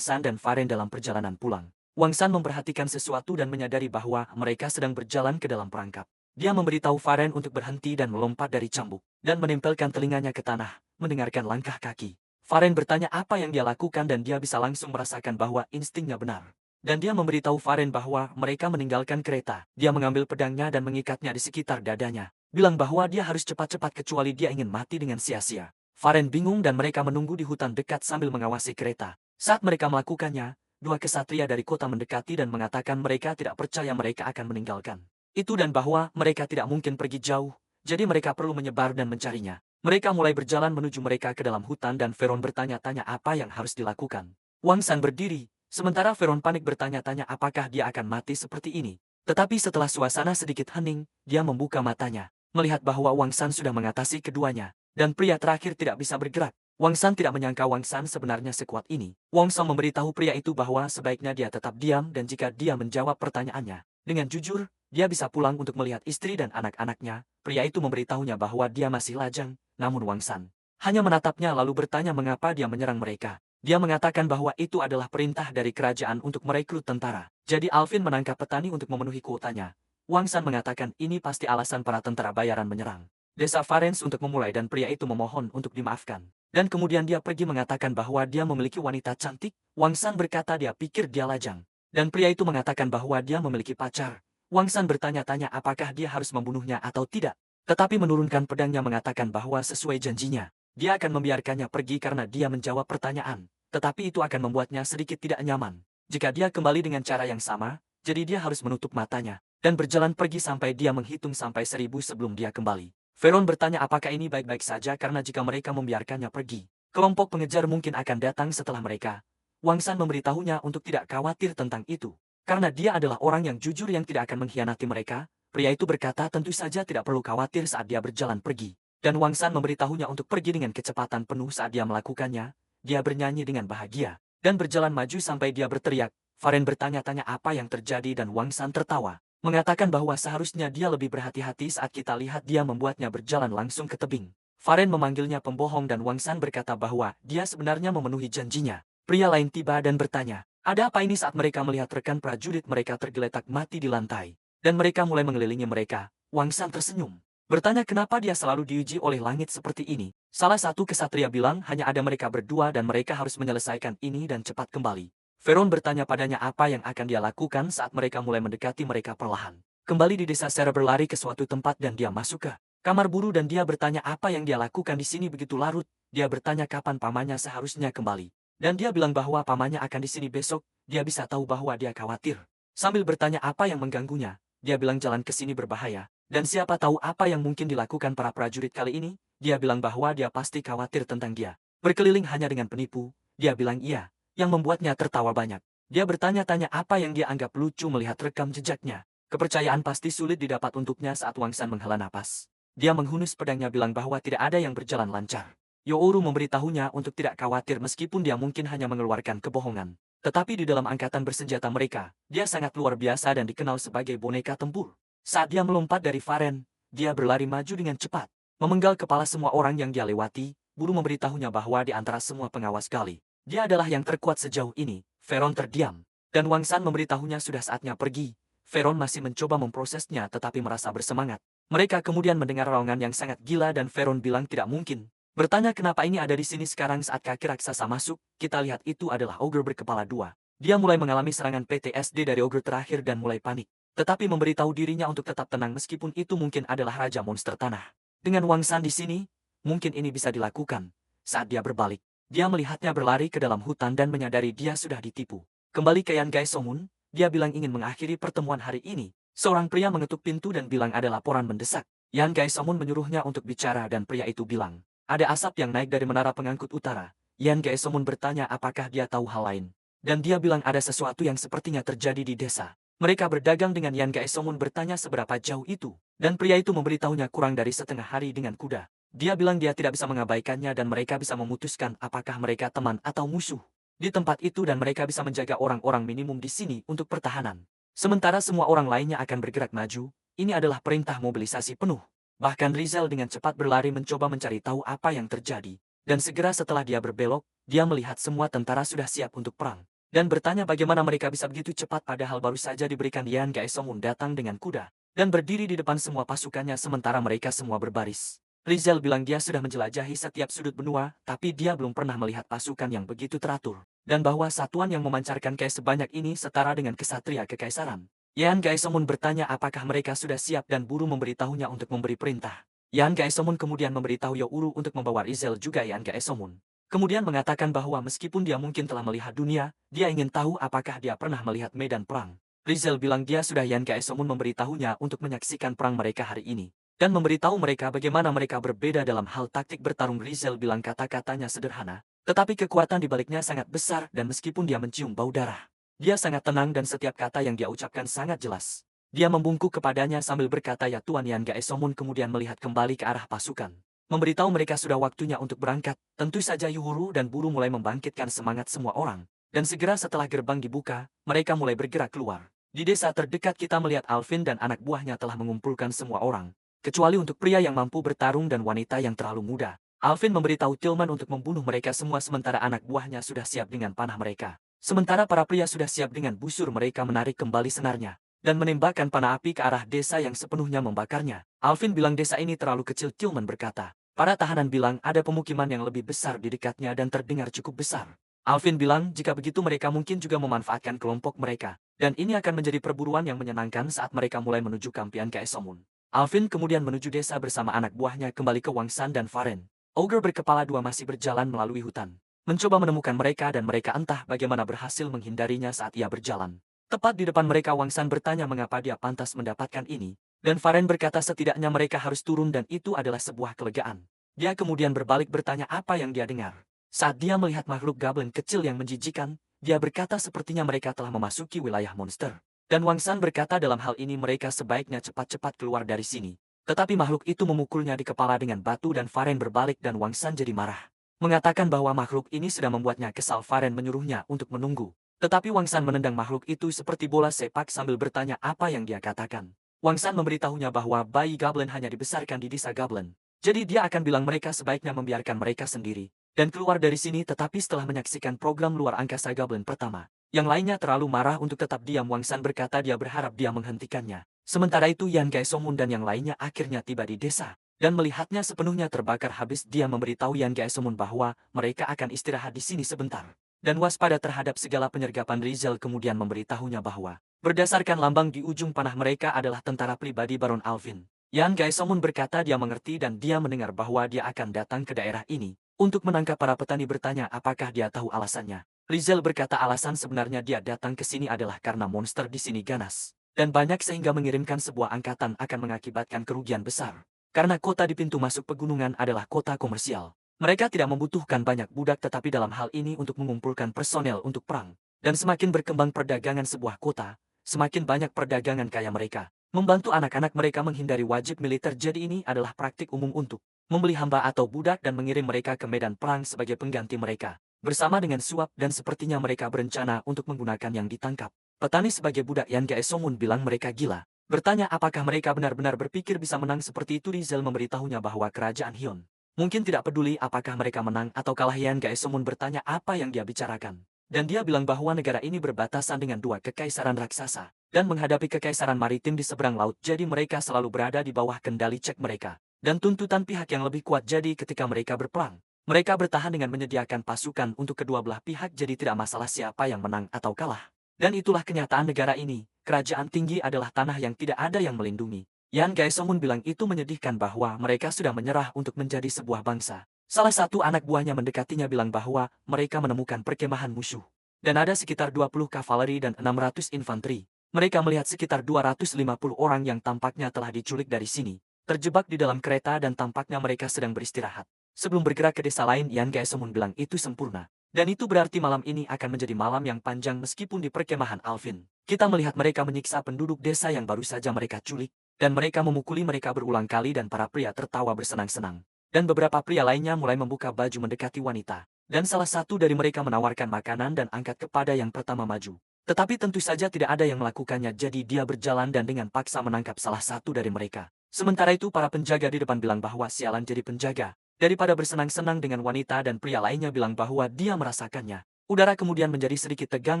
San dan Faren dalam perjalanan pulang. Wang San memperhatikan sesuatu dan menyadari bahwa mereka sedang berjalan ke dalam perangkap. Dia memberitahu Faren untuk berhenti dan melompat dari cambuk, dan menempelkan telinganya ke tanah, mendengarkan langkah kaki. Faren bertanya apa yang dia lakukan dan dia bisa langsung merasakan bahwa instingnya benar. Dan dia memberitahu Faren bahwa mereka meninggalkan kereta. Dia mengambil pedangnya dan mengikatnya di sekitar dadanya, bilang bahwa dia harus cepat-cepat kecuali dia ingin mati dengan sia-sia. Faren bingung dan mereka menunggu di hutan dekat sambil mengawasi kereta. Saat mereka melakukannya, dua kesatria dari kota mendekati dan mengatakan mereka tidak percaya mereka akan meninggalkan itu dan bahwa mereka tidak mungkin pergi jauh, jadi mereka perlu menyebar dan mencarinya. Mereka mulai berjalan menuju mereka ke dalam hutan dan Veron bertanya-tanya apa yang harus dilakukan. Wang San berdiri, sementara Veron panik bertanya-tanya apakah dia akan mati seperti ini. Tetapi setelah suasana sedikit hening, dia membuka matanya, melihat bahwa Wang San sudah mengatasi keduanya, dan pria terakhir tidak bisa bergerak. Wang San tidak menyangka Wang San sebenarnya sekuat ini. Wang San memberitahu pria itu bahwa sebaiknya dia tetap diam dan jika dia menjawab pertanyaannya dengan jujur, dia bisa pulang untuk melihat istri dan anak-anaknya. Pria itu memberitahunya bahwa dia masih lajang, namun Wang San hanya menatapnya lalu bertanya mengapa dia menyerang mereka. Dia mengatakan bahwa itu adalah perintah dari kerajaan untuk merekrut tentara. Jadi Alvin menangkap petani untuk memenuhi kuotanya. Wang San mengatakan ini pasti alasan para tentara bayaran menyerang desa Farenz untuk memulai dan pria itu memohon untuk dimaafkan. Dan kemudian dia pergi mengatakan bahwa dia memiliki wanita cantik. Wang San berkata dia pikir dia lajang. Dan pria itu mengatakan bahwa dia memiliki pacar. Wang San bertanya-tanya apakah dia harus membunuhnya atau tidak. Tetapi menurunkan pedangnya mengatakan bahwa sesuai janjinya, dia akan membiarkannya pergi karena dia menjawab pertanyaan. Tetapi itu akan membuatnya sedikit tidak nyaman. Jika dia kembali dengan cara yang sama, jadi dia harus menutup matanya dan berjalan pergi sampai dia menghitung sampai 1000 sebelum dia kembali. Veron bertanya apakah ini baik-baik saja karena jika mereka membiarkannya pergi, kelompok pengejar mungkin akan datang setelah mereka. Wang San memberitahunya untuk tidak khawatir tentang itu. Karena dia adalah orang yang jujur yang tidak akan mengkhianati mereka, pria itu berkata tentu saja tidak perlu khawatir saat dia berjalan pergi. Dan Wang San memberitahunya untuk pergi dengan kecepatan penuh saat dia melakukannya. Dia bernyanyi dengan bahagia dan berjalan maju sampai dia berteriak. Faren bertanya-tanya apa yang terjadi dan Wang San tertawa, mengatakan bahwa seharusnya dia lebih berhati-hati saat kita lihat dia membuatnya berjalan langsung ke tebing. Faren memanggilnya pembohong dan Wang San berkata bahwa dia sebenarnya memenuhi janjinya. Pria lain tiba dan bertanya, ada apa ini saat mereka melihat rekan prajurit mereka tergeletak mati di lantai. Dan mereka mulai mengelilingi mereka. Wang San tersenyum, bertanya kenapa dia selalu diuji oleh langit seperti ini. Salah satu kesatria bilang hanya ada mereka berdua dan mereka harus menyelesaikan ini dan cepat kembali. Veron bertanya padanya apa yang akan dia lakukan saat mereka mulai mendekati mereka perlahan. Kembali di desa Sarah berlari ke suatu tempat dan dia masuk ke kamar buru dan dia bertanya apa yang dia lakukan di sini begitu larut. Dia bertanya kapan pamannya seharusnya kembali. Dan dia bilang bahwa pamannya akan di sini besok. Dia bisa tahu bahwa dia khawatir. Sambil bertanya apa yang mengganggunya, dia bilang jalan ke sini berbahaya. Dan siapa tahu apa yang mungkin dilakukan para prajurit kali ini. Dia bilang bahwa dia pasti khawatir tentang dia. Berkeliling hanya dengan penipu. Dia bilang iya, yang membuatnya tertawa banyak. Dia bertanya-tanya apa yang dia anggap lucu melihat rekam jejaknya. Kepercayaan pasti sulit didapat untuknya saat Wang San menghela napas. Dia menghunus pedangnya bilang bahwa tidak ada yang berjalan lancar. Youru memberitahunya untuk tidak khawatir meskipun dia mungkin hanya mengeluarkan kebohongan. Tetapi di dalam angkatan bersenjata mereka, dia sangat luar biasa dan dikenal sebagai boneka tempur. Saat dia melompat dari Faren, dia berlari maju dengan cepat, memenggal kepala semua orang yang dia lewati. Buru memberitahunya bahwa di antara semua pengawas Gali, dia adalah yang terkuat sejauh ini. Veron terdiam, dan Wang San memberitahunya sudah saatnya pergi. Veron masih mencoba memprosesnya tetapi merasa bersemangat. Mereka kemudian mendengar raungan yang sangat gila dan Veron bilang tidak mungkin. Bertanya kenapa ini ada di sini sekarang saat kaki raksasa masuk, kita lihat itu adalah ogre berkepala dua. Dia mulai mengalami serangan PTSD dari ogre terakhir dan mulai panik. Tetapi memberitahu dirinya untuk tetap tenang meskipun itu mungkin adalah raja monster tanah. Dengan Wang San di sini, mungkin ini bisa dilakukan. Saat dia berbalik, dia melihatnya berlari ke dalam hutan dan menyadari dia sudah ditipu. Kembali ke Yan Gai Somun, dia bilang ingin mengakhiri pertemuan hari ini. Seorang pria mengetuk pintu dan bilang ada laporan mendesak. Yan Gai Somun menyuruhnya untuk bicara dan pria itu bilang, ada asap yang naik dari menara pengangkut utara. Yan Gai Somun bertanya apakah dia tahu hal lain. Dan dia bilang ada sesuatu yang sepertinya terjadi di desa. Mereka berdagang dengan Yan Gai Somun bertanya seberapa jauh itu. Dan pria itu memberitahunya kurang dari setengah hari dengan kuda. Dia bilang dia tidak bisa mengabaikannya dan mereka bisa memutuskan apakah mereka teman atau musuh di tempat itu dan mereka bisa menjaga orang-orang minimum di sini untuk pertahanan. Sementara semua orang lainnya akan bergerak maju, ini adalah perintah mobilisasi penuh. Bahkan Rizal dengan cepat berlari mencoba mencari tahu apa yang terjadi. Dan segera setelah dia berbelok, dia melihat semua tentara sudah siap untuk perang. Dan bertanya bagaimana mereka bisa begitu cepat padahal baru saja diberikan Yan Gai Somun datang dengan kuda. Dan berdiri di depan semua pasukannya sementara mereka semua berbaris. Rizal bilang dia sudah menjelajahi setiap sudut benua, tapi dia belum pernah melihat pasukan yang begitu teratur. Dan bahwa satuan yang memancarkan Kai sebanyak ini setara dengan kesatria kekaisaran. Yan Gai Somun bertanya apakah mereka sudah siap dan buru memberitahunya untuk memberi perintah. Yan Gai Somun kemudian memberitahu Youru untuk membawa Rizal juga Yan Gai Somun. Kemudian mengatakan bahwa meskipun dia mungkin telah melihat dunia, dia ingin tahu apakah dia pernah melihat medan perang. Rizal bilang dia sudah Yan Gaesomun memberitahunya untuk menyaksikan perang mereka hari ini. Dan memberitahu mereka bagaimana mereka berbeda dalam hal taktik bertarung. Rizal bilang kata-katanya sederhana, tetapi kekuatan di baliknya sangat besar dan meskipun dia mencium bau darah, dia sangat tenang dan setiap kata yang dia ucapkan sangat jelas. Dia membungkuk kepadanya sambil berkata ya Tuan. Yan Gaesomun kemudian melihat kembali ke arah pasukan. Memberitahu mereka sudah waktunya untuk berangkat. Tentu saja Yuhuru dan Buru mulai membangkitkan semangat semua orang. Dan segera setelah gerbang dibuka, mereka mulai bergerak keluar. Di desa terdekat kita melihat Alvin dan anak buahnya telah mengumpulkan semua orang. Kecuali untuk pria yang mampu bertarung dan wanita yang terlalu muda. Alvin memberitahu Tillman untuk membunuh mereka semua sementara anak buahnya sudah siap dengan panah mereka. Sementara para pria sudah siap dengan busur mereka menarik kembali senarnya. Dan menembakkan panah api ke arah desa yang sepenuhnya membakarnya. Alvin bilang desa ini terlalu kecil. Tillman berkata, para tahanan bilang ada pemukiman yang lebih besar di dekatnya dan terdengar cukup besar. Alvin bilang jika begitu mereka mungkin juga memanfaatkan kelompok mereka. Dan ini akan menjadi perburuan yang menyenangkan saat mereka mulai menuju kampian Gaesomun. Alvin kemudian menuju desa bersama anak buahnya kembali ke Wangsan dan Faren. Ogre berkepala dua masih berjalan melalui hutan. Mencoba menemukan mereka dan mereka entah bagaimana berhasil menghindarinya saat ia berjalan. Tepat di depan mereka Wangsan bertanya mengapa dia pantas mendapatkan ini. Dan Faren berkata setidaknya mereka harus turun dan itu adalah sebuah kelegaan. Dia kemudian berbalik bertanya apa yang dia dengar. Saat dia melihat makhluk goblin kecil yang menjijikan, dia berkata sepertinya mereka telah memasuki wilayah monster. Dan Wangsan berkata dalam hal ini mereka sebaiknya cepat-cepat keluar dari sini. Tetapi makhluk itu memukulnya di kepala dengan batu dan Faren berbalik dan Wangsan jadi marah. Mengatakan bahwa makhluk ini sudah membuatnya kesal. Faren menyuruhnya untuk menunggu. Tetapi Wangsan menendang makhluk itu seperti bola sepak sambil bertanya apa yang dia katakan. Wangsan memberitahunya bahwa bayi Goblin hanya dibesarkan di desa Goblin. Jadi dia akan bilang mereka sebaiknya membiarkan mereka sendiri. Dan keluar dari sini tetapi setelah menyaksikan program luar angkasa Goblin pertama. Yang lainnya terlalu marah untuk tetap diam. Wangsan berkata dia berharap dia menghentikannya. Sementara itu Yan Gaesomun dan yang lainnya akhirnya tiba di desa. Dan melihatnya sepenuhnya terbakar habis dia memberitahu Yan Gaesomun bahwa mereka akan istirahat di sini sebentar. Dan waspada terhadap segala penyergapan Rizal kemudian memberitahunya bahwa berdasarkan lambang di ujung panah mereka adalah tentara pribadi Baron Alvin. Yan Gaesomun berkata dia mengerti dan dia mendengar bahwa dia akan datang ke daerah ini. Untuk menangkap para petani bertanya apakah dia tahu alasannya. Rizal berkata alasan sebenarnya dia datang ke sini adalah karena monster di sini ganas. Dan banyak sehingga mengirimkan sebuah angkatan akan mengakibatkan kerugian besar. Karena kota di pintu masuk pegunungan adalah kota komersial. Mereka tidak membutuhkan banyak budak tetapi dalam hal ini untuk mengumpulkan personel untuk perang. Dan semakin berkembang perdagangan sebuah kota, semakin banyak perdagangan kaya mereka. Membantu anak-anak mereka menghindari wajib militer jadi ini adalah praktik umum untuk membeli hamba atau budak dan mengirim mereka ke medan perang sebagai pengganti mereka. Bersama dengan suap dan sepertinya mereka berencana untuk menggunakan yang ditangkap. Petani sebagai budak Yan Gaesomun bilang mereka gila. Bertanya apakah mereka benar-benar berpikir bisa menang seperti itu. Rizal memberitahunya bahwa kerajaan Hyun mungkin tidak peduli apakah mereka menang atau kalah. Yan Gaesomun bertanya apa yang dia bicarakan. Dan dia bilang bahwa negara ini berbatasan dengan dua kekaisaran raksasa. Dan menghadapi kekaisaran maritim di seberang laut jadi mereka selalu berada di bawah kendali cek mereka. Dan tuntutan pihak yang lebih kuat jadi ketika mereka berperang. Mereka bertahan dengan menyediakan pasukan untuk kedua belah pihak jadi tidak masalah siapa yang menang atau kalah. Dan itulah kenyataan negara ini. Kerajaan tinggi adalah tanah yang tidak ada yang melindungi. Yan Gaesomun bilang itu menyedihkan bahwa mereka sudah menyerah untuk menjadi sebuah bangsa. Salah satu anak buahnya mendekatinya bilang bahwa mereka menemukan perkemahan musuh. Dan ada sekitar 20 kavaleri dan 600 infanteri. Mereka melihat sekitar 250 orang yang tampaknya telah diculik dari sini. Terjebak di dalam kereta dan tampaknya mereka sedang beristirahat. Sebelum bergerak ke desa lain Yan Gaesomun bilang itu sempurna. Dan itu berarti malam ini akan menjadi malam yang panjang meskipun di perkemahan Alvin. Kita melihat mereka menyiksa penduduk desa yang baru saja mereka culik. Dan mereka memukuli mereka berulang kali dan para pria tertawa bersenang-senang. Dan beberapa pria lainnya mulai membuka baju mendekati wanita. Dan salah satu dari mereka menawarkan makanan dan angkat kepada yang pertama maju. Tetapi tentu saja tidak ada yang melakukannya jadi dia berjalan dan dengan paksa menangkap salah satu dari mereka. Sementara itu para penjaga di depan bilang bahwa sialan jadi penjaga. Daripada bersenang-senang dengan wanita dan pria lainnya bilang bahwa dia merasakannya. Udara kemudian menjadi sedikit tegang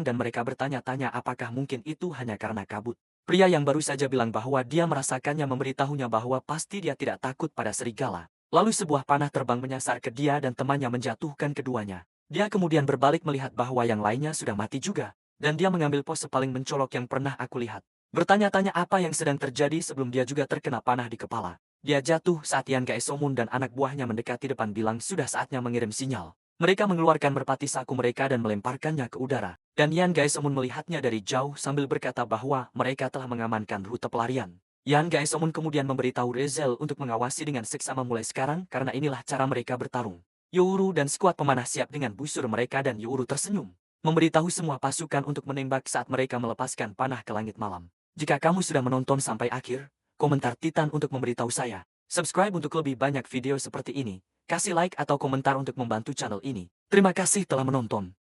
dan mereka bertanya-tanya apakah mungkin itu hanya karena kabut. Pria yang baru saja bilang bahwa dia merasakannya memberitahunya bahwa pasti dia tidak takut pada serigala. Lalu sebuah panah terbang menyasar ke dia dan temannya menjatuhkan keduanya. Dia kemudian berbalik melihat bahwa yang lainnya sudah mati juga. Dan dia mengambil pose paling mencolok yang pernah aku lihat. Bertanya-tanya apa yang sedang terjadi sebelum dia juga terkena panah di kepala. Dia jatuh saat Yan Gaesomun dan anak buahnya mendekati depan bilang sudah saatnya mengirim sinyal. Mereka mengeluarkan merpati saku mereka dan melemparkannya ke udara. Dan Yan Gaesomun melihatnya dari jauh sambil berkata bahwa mereka telah mengamankan rute pelarian. Yan Gaesomun kemudian memberitahu Rezel untuk mengawasi dengan seksama mulai sekarang karena inilah cara mereka bertarung. Youru dan skuad pemanah siap dengan busur mereka dan Youru tersenyum. Memberitahu semua pasukan untuk menembak saat mereka melepaskan panah ke langit malam. Jika kamu sudah menonton sampai akhir, komentar Titan untuk memberitahu saya. Subscribe untuk lebih banyak video seperti ini. Kasih like atau komentar untuk membantu channel ini. Terima kasih telah menonton.